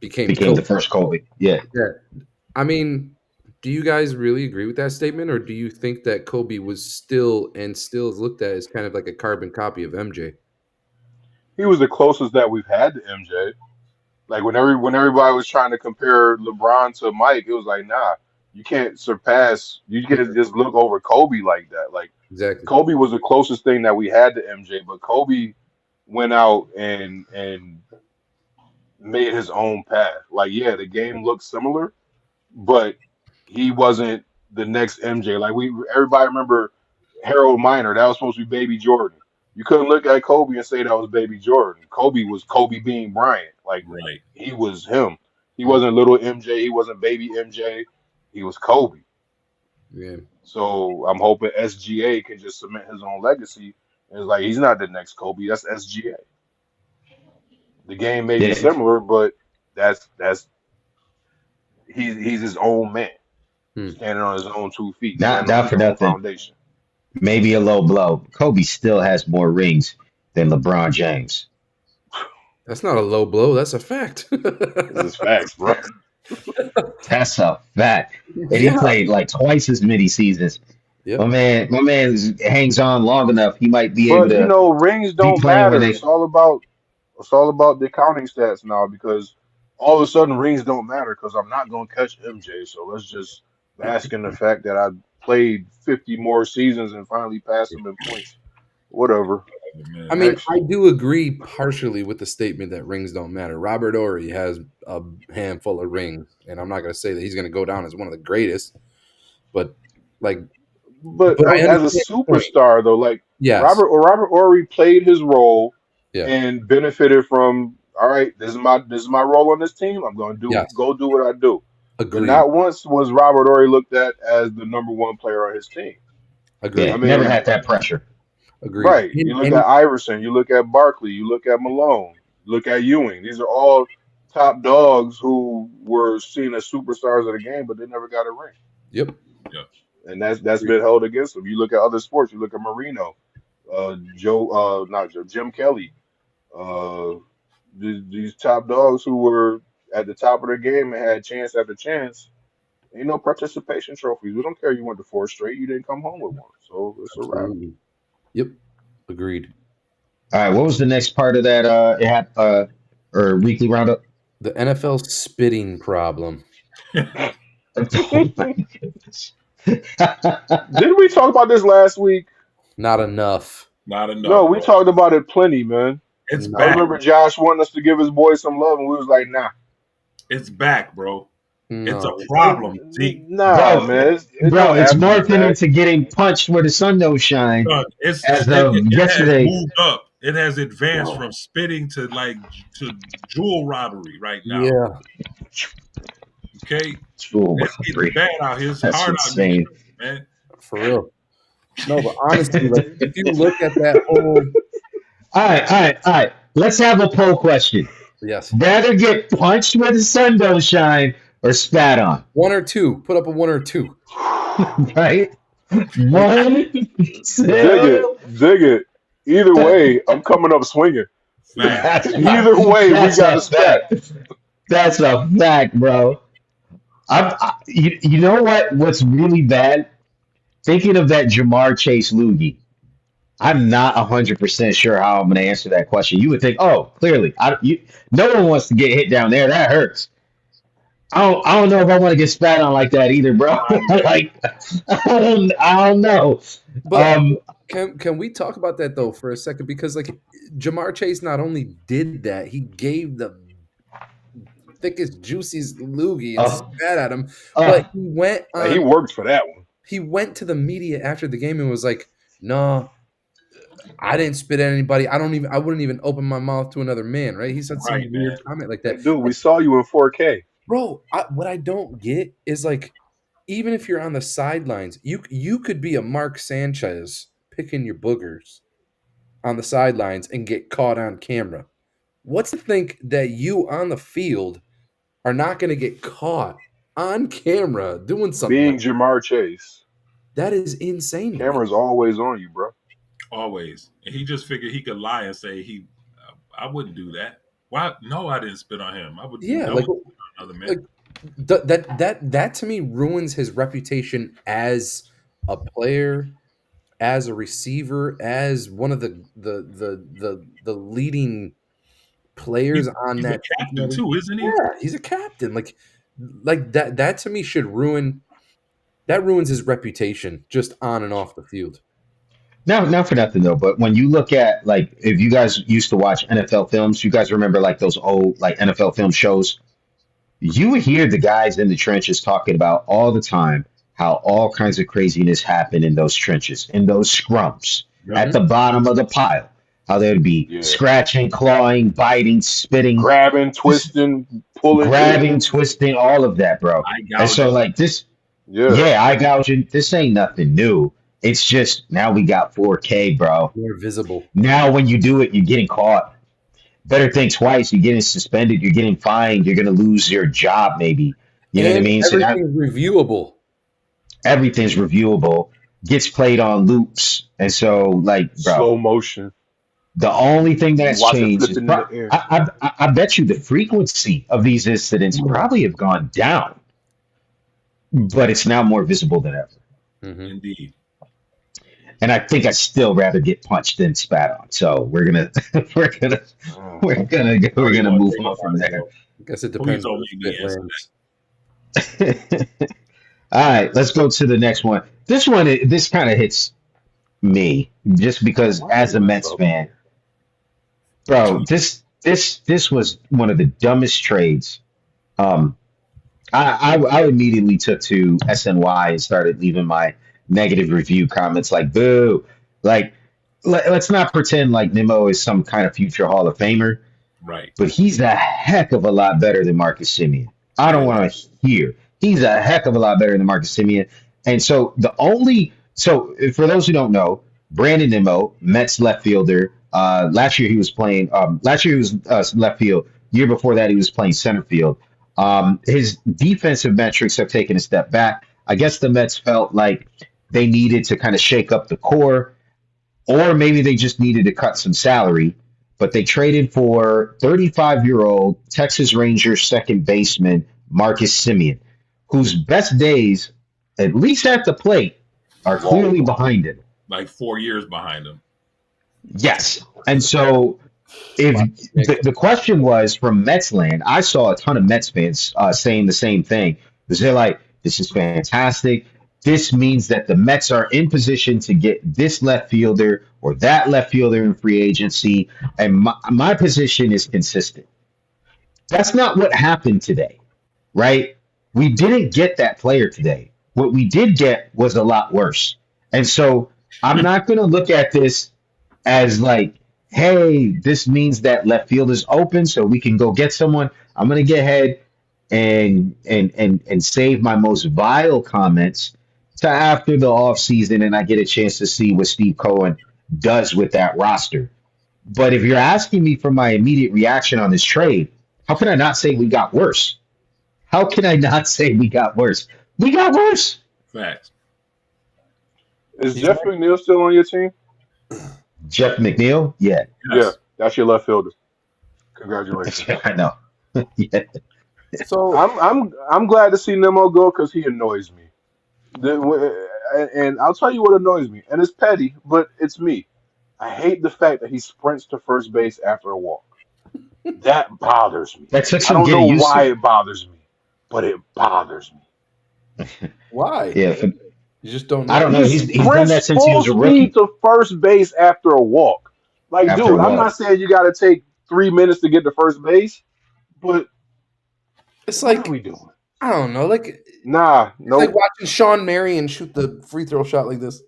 became the first Kobe. Yeah. I mean, do you guys really agree with that statement, or do you think that Kobe was still is looked at as kind of like a carbon copy of MJ? He was the closest that we've had to MJ. Like when everybody was trying to compare LeBron to Mike, it was like, nah, you can't surpass. You can't just look over Kobe like that. Like Exactly. Kobe was the closest thing that we had to MJ, but Kobe went out and made his own path. Like, yeah, the game looked similar, but he wasn't the next MJ. Like everybody remember Harold Miner. That was supposed to be Baby Jordan. You couldn't look at Kobe and say that was Baby Jordan. Kobe was Kobe Bean Bryant. Like Right. he was him. He wasn't little MJ. He wasn't baby MJ. He was Kobe. Yeah. So I'm hoping SGA can just cement his own legacy. And it's like he's not the next Kobe. That's SGA. The game may be Yeah. similar, but that's he's his own man, standing on his own 2 feet, Not standing on for his own nothing. foundation. Maybe a low blow. Kobe still has more rings than LeBron James. That's not a low blow. That's a fact. This is facts, bro. That's a fact. And he played like twice as many seasons. Yep. My man hangs on long enough. He might be able But to. you know, rings don't playing where matter. they- It's all about the counting stats now because all of a sudden rings don't matter because I'm not gonna catch MJ. So let's just bask in the fact that I played 50 more seasons and finally passed him in points. Whatever. Man. I mean, Next. I do agree partially with the statement that rings don't matter. Robert Horry has a handful of rings, and I'm not going to say that he's going to go down as one of the greatest, but like, But I as a understand your point. superstar, though, like Yes, Robert Horry played his role Yeah. and benefited from. All right, this is my role on this team. I'm going to Yes. go do what I do. agreed. And not once was Robert Horry looked at as the number one player on his team. Agreed. Yeah, I mean- never had that pressure. Agreed. Right. You look at Iverson, you look at Barkley, you look at Malone, you look at Ewing. These are all top dogs who were seen as superstars of the game, but they never got a ring. Yep. And that's been held against them. You look at other sports, you look at Marino, Jim Kelly, these top dogs who were at the top of their game and had chance after chance. Ain't no participation trophies. We don't care you went to 4 straight. You didn't come home with one. So it's a wrap. Absolutely. Yep. Agreed. All right, what was the next part of that? Or weekly roundup? The NFL spitting problem. Oh my goodness. Didn't we talk about this last week? Not enough. Not enough. No, we bro. talked about it plenty, man. It's No. I back. remember Josh wanting us to give his boy some love, and we was like, nah. It's back, bro. It's No. a problem. Zeke. Nah, Bro, man. It Bro, don't it's have to be morphing that. into getting punched where the sun don't shine. Son, As it of yesterday. has moved up. It has advanced from spitting to jewel robbery right now. Yeah. Okay, Ooh, it's getting bad out here. It's That's hard insane. out here, man. For real. No, but honestly, like, if you look at that whole All right. Let's have a poll question. yes, Rather get punched where the sun don't shine or spat on, one or two. Put up a 1 or 2. right? One, two. Dig it. Either way, I'm coming up swinging. Fact. Either way, we That's got a to spat. fact. That's a fact, bro. You know what? What's really bad? Thinking of that Jamar Chase loogie. I'm not 100% sure how I'm going to answer that question. You would think, oh, clearly, no one wants to get hit down there. That hurts. I don't know if I want to get spat on like that either, bro. Like, I don't know. But Um, can we talk about that though for a second? Because like Jamar Chase not only did that, he gave the thickest, juiciest loogie and uh, spat at him. But uh, He worked for that one. he went to the media after the game and was like, "No, I didn't spit at anybody. I wouldn't even open my mouth to another man." Right? He said some Right, man. weird comment like that. Like, dude, we saw you in 4K. Bro, what I don't get is like, even if you're on the sidelines, you could be a Mark Sanchez picking your boogers on the sidelines and get caught on camera. What's to think that you on the field are not going to get caught on camera doing something Being like Jamar Chase, that? Is insane to me. camera's always on you, bro. Always. And he just figured he could lie and say I wouldn't do that. Why? No, I didn't spit on him. I would. Yeah, I like, would spit on another man. like that to me ruins his reputation as a player, as a receiver, as one of the leading players on He's a that captain too, isn't he? Yeah, he's a captain. Like that to me should ruins his reputation just on and off the field. now, not for nothing though, but when you look at like if you guys used to watch NFL films, you guys remember like those old like NFL film shows. You would hear the guys in the trenches talking about all the time how all kinds of craziness happen in those trenches, in those scrums, at the bottom of the pile. How there'd be scratching, clawing, biting, spitting, grabbing, twisting, pulling, grabbing, twisting, all of that, bro. And so, like this, yeah, eye gouging. This ain't nothing new. It's just now we got 4K, bro. More visible. Now, when you do it, you're getting caught. Better think twice. You're getting suspended. You're getting fined. You're going to lose your job, maybe. You know what I mean? So now Everything's reviewable. everything's reviewable. Gets played on loops, and so like, bro, slow motion. the only thing that's Watch it changed is flipping in the air. I bet you the frequency of these incidents probably have gone down, but it's now more visible than ever. Indeed. And I think I'd still rather get punched than spat on. So we're gonna we're gonna we're gonna move on from there. I guess it depends on Please don't make me lands. All right, let's go to the next one. This kind of hits me just because as a Mets fan, bro, this was one of the dumbest trades. I immediately took to SNY and started leaving my negative review comments like boo. Like let's not pretend like Nimmo is some kind of future Hall of Famer, Right. but he's a heck of a lot better than Marcus Simeon. I don't want to hear. He's a heck of a lot better than Marcus Simeon. And so for those who don't know, Brandon Nimmo, Mets left fielder. Last year he was playing. Last year he was left field. Year before that he was playing center field. His defensive metrics have taken a step back. I guess the Mets felt like they needed to kind of shake up the core, or maybe they just needed to cut some salary. But they traded for 35-year-old Texas Rangers second baseman Marcus Simeon, whose best days, at least at the plate, are clearly behind him. Like 4 years behind him. Yes. And so if the question was from Mets land, I saw a ton of Mets fans saying the same thing. Because they're like, this is fantastic. This means that the Mets are in position to get this left fielder or that left fielder in free agency. And my position is consistent. That's not what happened today, right? We didn't get that player today. What we did get was a lot worse. And so I'm not going to look at this as like, hey, this means that left field is open so we can go get someone. I'm going to get ahead and save my most vile comments to after the offseason and I get a chance to see what Steve Cohen does with that roster. But if you're asking me for my immediate reaction on this trade, how can I not say we got worse? How can I not say we got worse? We got worse. Facts. Is Jeff McNeil still on your team? Jeff McNeil? Yeah. Yes. Yeah, that's your left fielder. Congratulations. I know. Yeah. So I'm glad to see Nemo go because he annoys me. And I'll tell you what annoys me, and it's petty, but it's me. I hate the fact that he sprints to first base after a walk. That bothers me. That took I some don't know getting used why to. it bothers me, but it bothers me. Why? Yeah, You just don't I know. don't know. He He's done sprints that since he full was a speed rookie. to first base after a walk. Like, After a dude, I'm not walk, saying you got to take 3 minutes to get to first base, but It's what are like we doing? I don't know. Like Nah, it's like nope. watching Sean Marion shoot the free throw shot like this.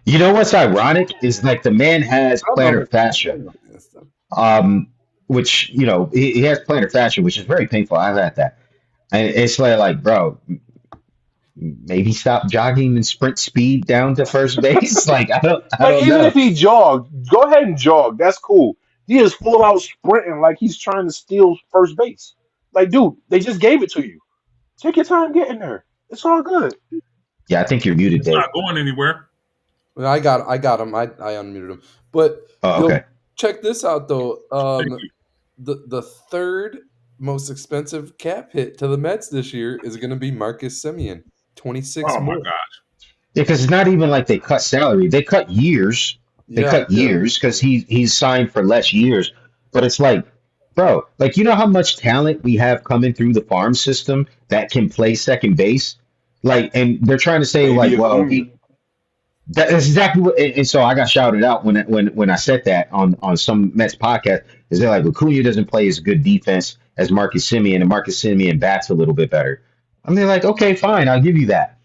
you know what's ironic is like the man has I don't know if plantar it's fascia, like this stuff. um, which he has plantar fascia, which is very painful. I've had that, and it's like bro, maybe stop jogging and sprint speed down to first base. Like I Like, don't even if know. he jogged, go ahead and jog. That's cool. He is full out sprinting like he's trying to steal first base. Like, dude, they just gave it to you. Take your time getting there. It's all good. Yeah, I think you're muted, It's Dave. not going anywhere. I got him. I unmuted him. But Oh, yo, okay. check this out though. Thank you. The third most expensive cap hit to the Mets this year is going to be Marcus Semien, 26 Oh my mil. God. Yeah, because it's not even like they cut salary; they cut years. They Yeah, cut years because he's signed for less years. But it's like, bro, like you know how much talent we have coming through the farm system that can play second base, like, and they're trying to say Maybe like, well, Acuna. that's exactly what. And so I got shouted out when I said that on some Mets podcast. Is they're like Acuna doesn't play as good defense as Marcus Simeon, and Marcus Simeon bats a little bit better. I mean, like, okay, fine, I'll give you that,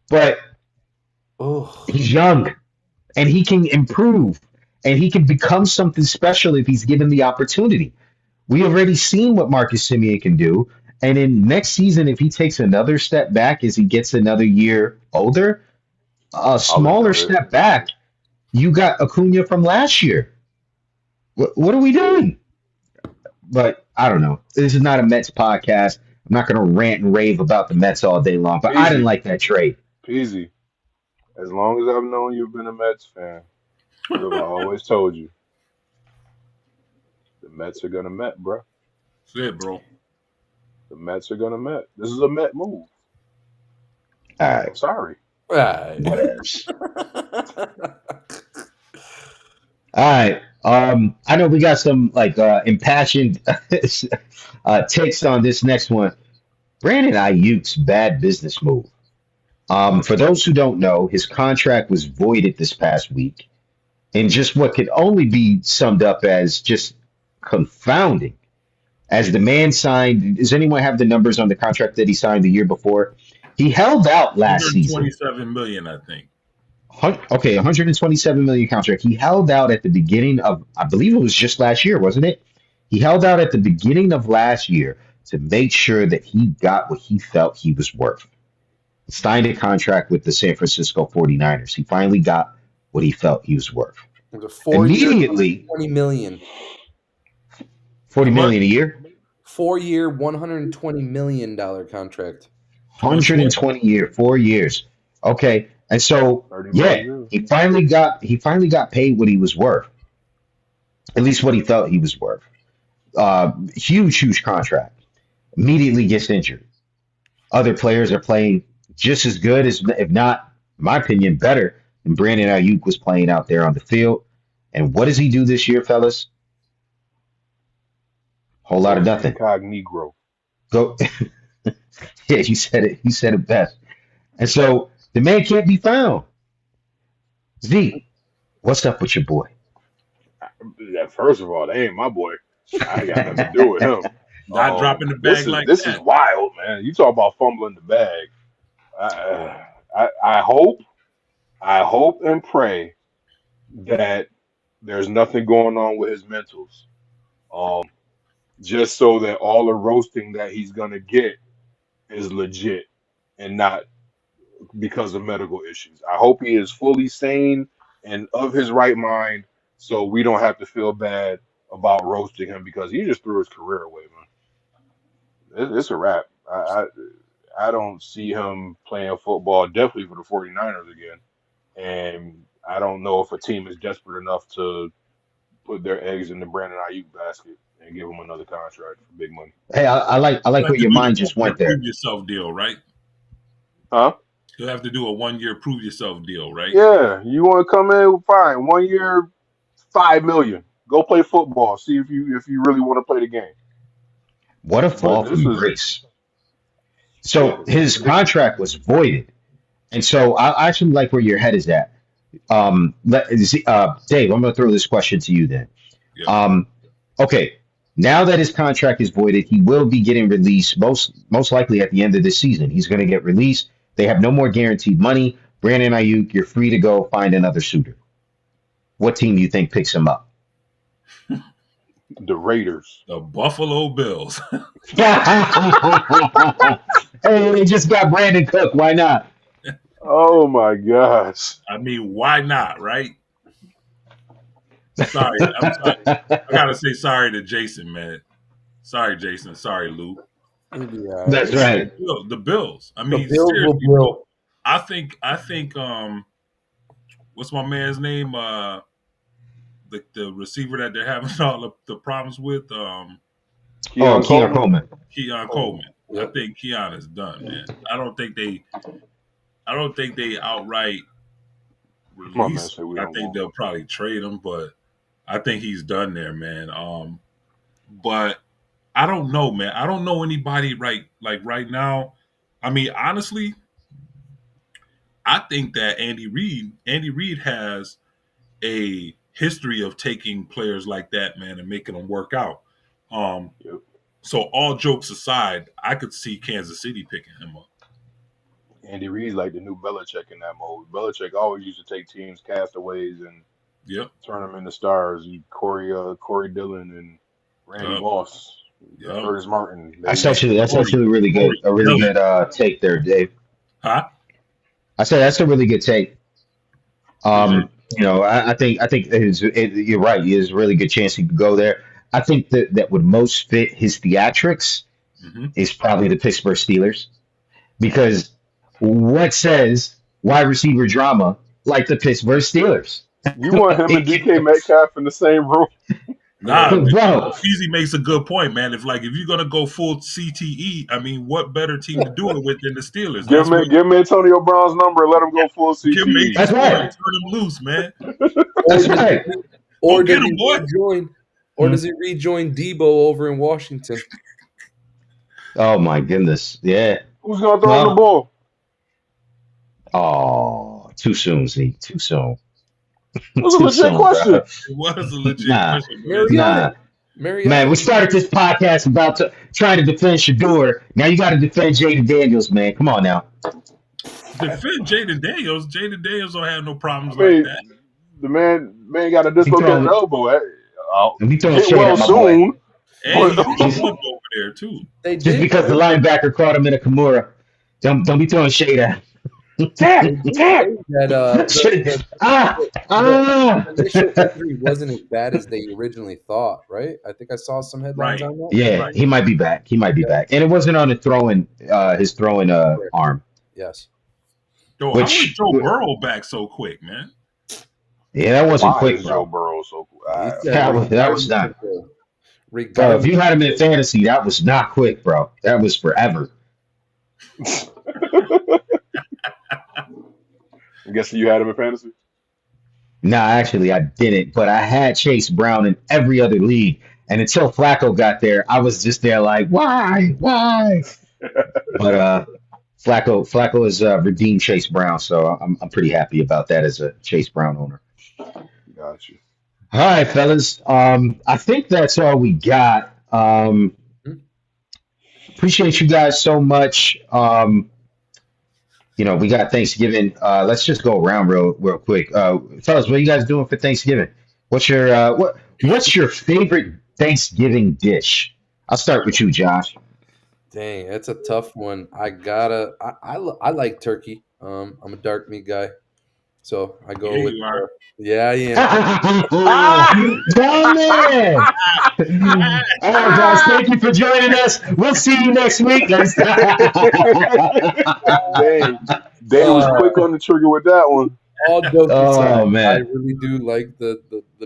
but Oh, he's young and he can improve and he can become something special if he's given the opportunity. We already seen what Marcus Simeon can do. And in next season, if he takes another step back as he gets another year older, a I'll smaller ignore it. step back, you got Acuna from last year. What are we doing? But I don't know. This is not a Mets podcast. I'm not going to rant and rave about the Mets all day long, but I didn't Peasy. like that trade. Peasy. As long as I've known you've been a Mets fan, what have I always told you? The Mets are gonna Met, bro. That's it, bro. The Mets are gonna Met. This is a Met move. All right, I'm sorry. right. whatever. All right. I know we got some like impassioned takes on this next one. Brandon Ayuk's bad business move. For those who don't know, his contract was voided this past week, in just what could only be summed up as just confounding. As the man signed, does anyone have the numbers on the contract that he signed the year before? He held out last season. 127 million, I think. Okay, 127 million contract. He held out at the beginning of, I believe it was just last year, wasn't it? He held out at the beginning of last year to make sure that he got what he felt he was worth. He signed a contract with the San Francisco 49ers. He finally got what he felt he was worth. It was a 4 year, Immediately, 20 million. 40 How much? million a year, 4 year, $120 million contract. 2020. 120 year, 4 years. Okay, and so 30 yeah, million. he finally got paid what he was worth. At least what he felt he was worth. Huge contract. Immediately gets injured. Other players are playing just as good as, if not, in my opinion, better than Brandon Ayuk was playing out there on the field. And what does he do this year, fellas? Whole lot of Goes nothing. incognito. Go. Yeah, you said it. You said it best. And so the man can't be found. Z, what's up with your boy? First of all, that ain't my boy. I ain't got nothing to do with him. Not dropping the This bag is like this is that. wild, man. You talk about fumbling the bag. I hope and pray that there's nothing going on with his mentals. Um, just so that all the roasting that he's gonna get is legit and not because of medical issues. I hope he is fully sane and of his right mind, so we don't have to feel bad about roasting him because he just threw his career away, man. It's a wrap. I don't see him playing football, definitely for the 49ers again. And I don't know if a team is desperate enough to put their eggs in the Brandon Ayuk basket and give him another contract for big money. Hey, I like You where have to your do the mind just prove went there. yourself deal, right? Huh? He'll have to do a 1-year prove yourself deal, right? Yeah, you want to come in? Fine. 1 year, 5 million. Go play football. See if you really want to play the game. What a But fall this from is grace. yeah. So his contract was voided. And so I actually like where your head is at. Dave, I'm going to throw this question to you then. Yeah. Okay, now that his contract is voided, he will be getting released most likely at the end of this season. He's going to get released. They have no more guaranteed money. Brandon Ayuk, you're free to go find another suitor. What team do you think picks him up? The Raiders. The Buffalo Bills. Hey, they just got Brandon Cook. Why not? Oh my gosh. I mean, why not, right? Sorry, I'm sorry. I gotta say sorry to Jason, man. Sorry, Jason. Sorry, Lou. That's right. The Bills. I mean, Bills will seriously, blow. bro. I think what's my man's name? The receiver that they're having all the problems with, Keon Coleman. Keon Coleman. Yep. I think Keon is done, man. I don't think they outright My man release said him. we I don't think want they'll probably trade him, but I think he's done there, man. But I don't know, man. I don't know anybody right now. I mean, honestly, I think that Andy Reid has a history of taking players like that, man, and making them work out. Yep. So all jokes aside, I could see Kansas City picking him up. Andy Reid's like the new Belichick in that mode. Belichick always used to take teams castaways and Yep. turn them into stars. Corey Dillon and Randy Yep. Moss, Yep. Curtis Martin. That's actually a really good take there, Dave. Huh? I said that's a really good take. Appreciate I think you're right. He has a really good chance he could go there. I think that would most fit his theatrics Mhm. is probably the Pittsburgh Steelers because what says wide receiver drama like the Pittsburgh Steelers? You want him and DK Metcalf in the same room? Nah, Bro. Feezy makes a good point, man. If you're gonna go full CTE, I mean, what better team to do it with than the Steelers? Give me Antonio Brown's number and let him go full CTE. That's right. Turn him loose, man. That's right. Or Go get does him, he boy. rejoin? Or does he rejoin Debo over in Washington? Oh my goodness. Yeah. Who's gonna throw him the ball? Oh, too soon, Zeke. Too soon. It was a legit question. Bro. It was a legit Nah. question. Nah. Man, we started this podcast about trying to defend Shador. Now you got to defend Jaden Daniels, man. Come on now. Defend Jaden Daniels. Jaden Daniels don't have no problems I mean, like that. The man got a dislocated elbow. He throwing Get shade well at my soon. boy. And he's over there too. Just because the linebacker caught him in a Kimura. Don't be throwing shade at him. The initial injury wasn't as bad as they originally thought, right? I think I saw some headlines on that. Yeah, Right. he might be back. And it wasn't on his throwing arm. Yes. Yo, how was Joe Burrow back so quick, man? Yeah, that wasn't quick, bro. Joe Burrow so quick. That was not. Bro, Regardless, if you had him in fantasy, that was not quick, bro. That was forever. I'm guessing you had him in fantasy? Nah, actually, I didn't. But I had Chase Brown in every other league. And until Flacco got there, I was just there like, why? But Flacco has redeemed Chase Brown, so I'm pretty happy about that as a Chase Brown owner. Got you. All right, fellas. I think that's all we got. Appreciate you guys so much. We got Thanksgiving. Let's just go around real quick. Fellas, what are you guys doing for Thanksgiving? What's your favorite Thanksgiving dish? I'll start with you, Josh. Dang, that's a tough one. I like turkey. I'm a dark meat guy, so I go with. Yeah, Damn it! All right, guys, thank you for joining us. We'll see you next week. Dang, was quick on the trigger with that one. All jokes aside, man. I really do like the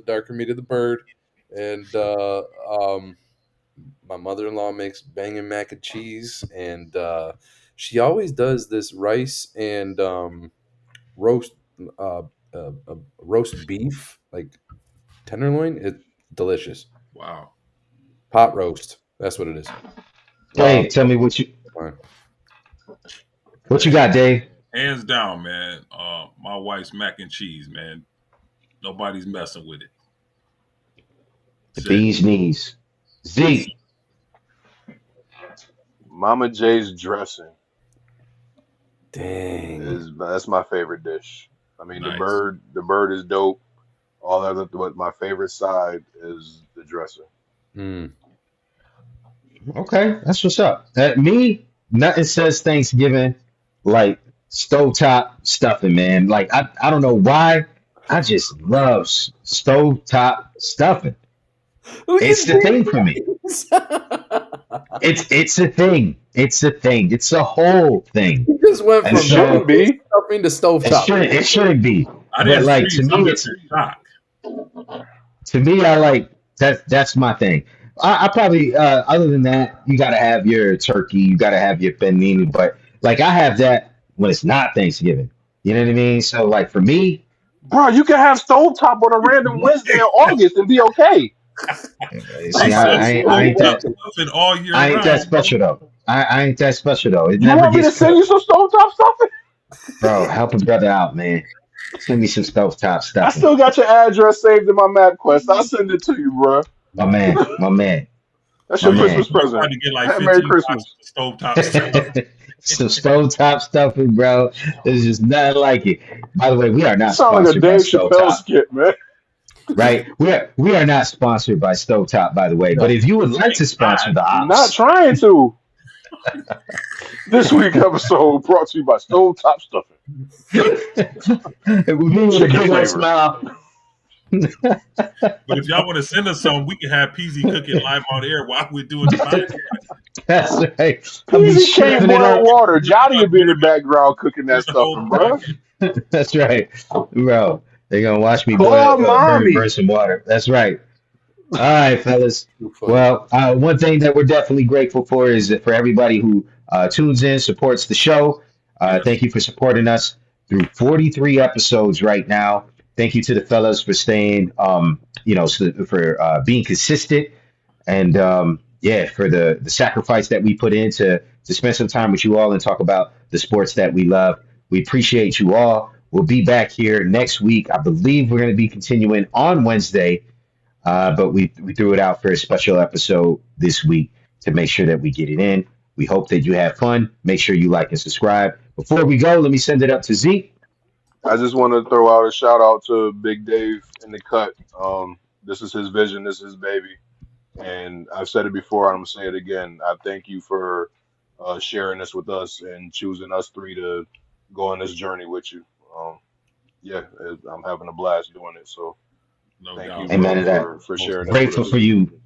darker meat of the bird, and my mother-in-law makes banging mac and cheese, and She always does this rice and roast uh, roast beef, like tenderloin. It's delicious. Wow. Pot roast. That's what it is. Dave, tell me what you got, Dave. Hands down, man. My wife's mac and cheese, man. Nobody's messing with it. The That's it. bee's knees. Z. Mama J's dressing Dang. that's my favorite dish. I mean, Nice. the bird is dope. All that, but my favorite side is the dressing. Mm. Okay, that's what's up. Me, nothing says Thanksgiving like stovetop stuffing, man. Like I don't know why. I just love stovetop stuffing. Look It's at the thing for me. these. It's a thing. It's a thing. It's a whole thing. You just went And from It shouldn't so be. stuffing to it stovetop. shouldn't be. I But didn't like to freeze. I'm me, just it's in shock. to me, I like that's my thing. I probably other than that, you gotta have your turkey, you gotta have your panini, but like I have that when it's not Thanksgiving. You know what I mean? So like for me, Bro, you can have stovetop on a random Wednesday in August and be okay. see, He said I ain't stovetop that stuffing all year I ain't that round, bro. special though. I ain't that special though. It You never want me gets to send cooked. you some stovetop stuffing? Bro, help a brother out, man. Send me some stovetop I stuffing. still got your address saved in my MapQuest. I'll send it to you, bro. My man, my man, That's my your Hey, man. Christmas you present. tried to get like Merry 15 Christmas. boxes of stovetop stuff. Some stovetop stuffing, bro. There's just nothing like it. By the way, we are You not sound like a sponsored by Dave Chappelle Stovetop, skit, man. right? We are not sponsored by Stovetop, by the way. But No. if you would like Thank to sponsor God. the Not ops, trying to. This week episode brought to you by Stovetop Stuffing. it would be with a Chicken big old flavor. smile. But if y'all want to send us some, we can have PZ cook it live on air while we're doing the podcast. That's right. I'll be Peasy can't chefing it boil up. water. Johnny will be in the background cooking During that the whole stuffing, bro. podcast. That's right, bro. They're gonna watch me boil, Call mommy. burn some water. That's right. All right, fellas. Too funny. Well, one thing that we're definitely grateful for is that for everybody who tunes in, supports the show. Yes. Thank you for supporting us through 43 episodes right now. Thank you to the fellas for staying, for being consistent and yeah, for the sacrifice that we put in to spend some time with you all and talk about the sports that we love. We appreciate you all. We'll be back here next week. I believe we're going to be continuing on Wednesday. But we threw it out for a special episode this week to make sure that we get it in. We hope that you have fun. Make sure you like and subscribe. Before we go, let me send it up to Zeke. I just want to throw out a shout out to Big Dave in the cut. This is his vision. This is his baby. And I've said it before. I'm going to say it again. I thank you for sharing this with us and choosing us three to go on this journey with you. Yeah, I'm having a blast doing it. So No thank doubt, you, bro. Amen bro, to that. for sharing this with Grateful us. for you.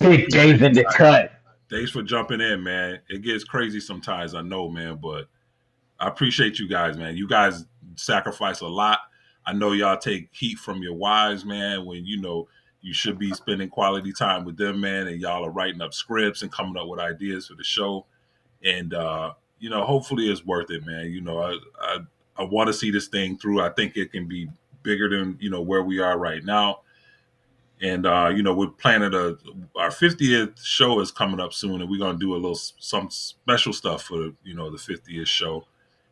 Big Dave in the cut. Thanks for jumping in, man. It gets crazy sometimes, I know, man, but I appreciate you guys, man. You guys sacrifice a lot. I know y'all take heat from your wives, man, when you should be spending quality time with them, man, and y'all are writing up scripts and coming up with ideas for the show. And hopefully it's worth it, man. I want to see this thing through. I think it can be bigger than where we are right now. And we're planning our 50th show is coming up soon, and we're gonna do some special stuff for the 50th show,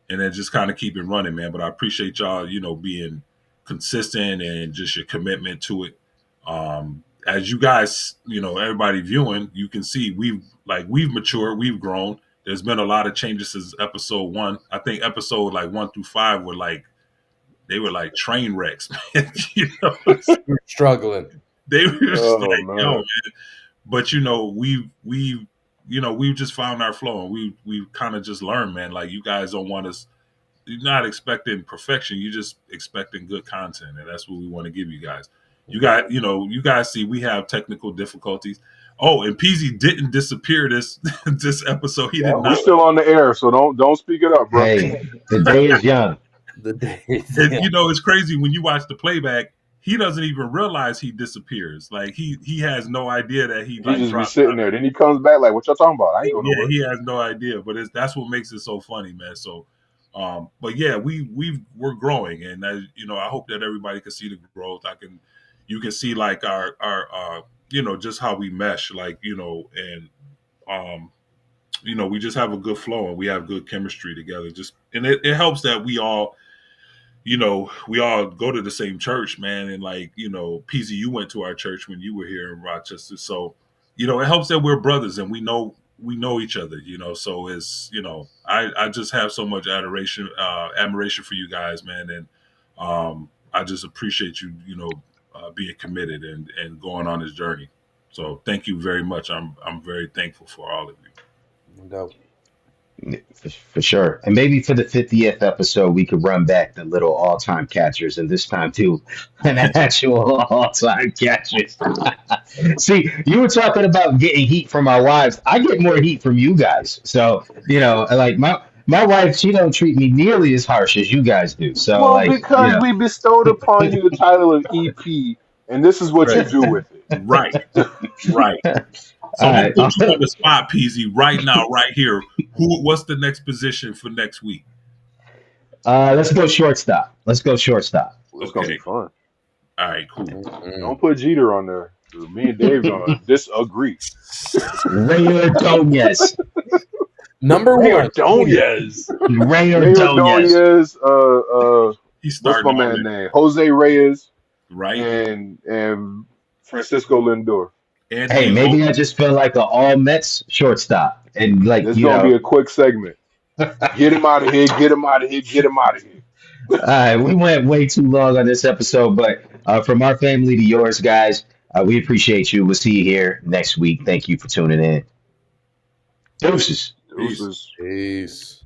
and then just kind of keep it running, man. But I appreciate y'all, being consistent and just your commitment to it. As you guys, everybody viewing, you can see we've matured, we've grown. There's been a lot of changes since episode 1. I think episode like 1 through 5 were like train wrecks, man. We're struggling. They were just Oh, like, man. yo, man. But we've just found our flow, and we've kind of just learned, man. Like, you guys don't want us. You're not expecting perfection. You're just expecting good content, and that's what we want to give you guys. You guys see we have technical difficulties. Oh, and Peasy didn't disappear this episode. He did We're not. still on the air, so don't speak it up, bro. Hey, the day is young. The day. And, it's crazy when you watch the playback. he doesn't even realize he disappears. Like he has no idea that he He like just be drops sitting out. there. Then he comes back like, "What y'all talking about? I ain't going Yeah, nowhere." he has no idea, but that's what makes it so funny, man. So, but yeah, we're growing, and I hope that everybody can see the growth. You can see like our just how we mesh, like and um, we just have a good flow and we have good chemistry together. And it helps that we all go to the same church, man. And like, PZ, you went to our church when you were here in Rochester. So, it helps that we're brothers and we know each other, so I just have so much admiration for you guys, man. And I just appreciate you, being committed and going on this journey. So thank you very much. I'm very thankful for all of you. No doubt. For sure. And maybe for the 50th episode, we could run back the little all-time catchers, and this time too, an actual all-time catchers. See, you were talking about getting heat from our wives. I get more heat from you guys. So, like my wife, she don't treat me nearly as harsh as you guys do. So, Well, like, because we bestowed upon you the title of EP, and this is what you right, do with it. Right, right. So all I'm gonna right. put you on the spot, PZ, right now, right here. What's the next position for next week? Let's go shortstop. Let's go shortstop. It's gonna be Okay. fun. All right, cool. Don't put Jeter on there. 'Cause me and Dave gonna disagree. Ray Ordonez. Number Ray one. Ordonez. Ray Ray Ordonez. Ordonez. He's What's starting my already, man name? Jose Reyes right? and Francisco Lindor. Hey, Anthony maybe I Volpe, just feel like an all Mets shortstop, and like This is gonna be a quick segment. Get him out of here. Get him out of here. Get him out of here. we went way too long on this episode, but from our family to yours, guys, we appreciate you. We'll see you here next week. Thank you for tuning in. Deuces. peace. Deuces. Peace.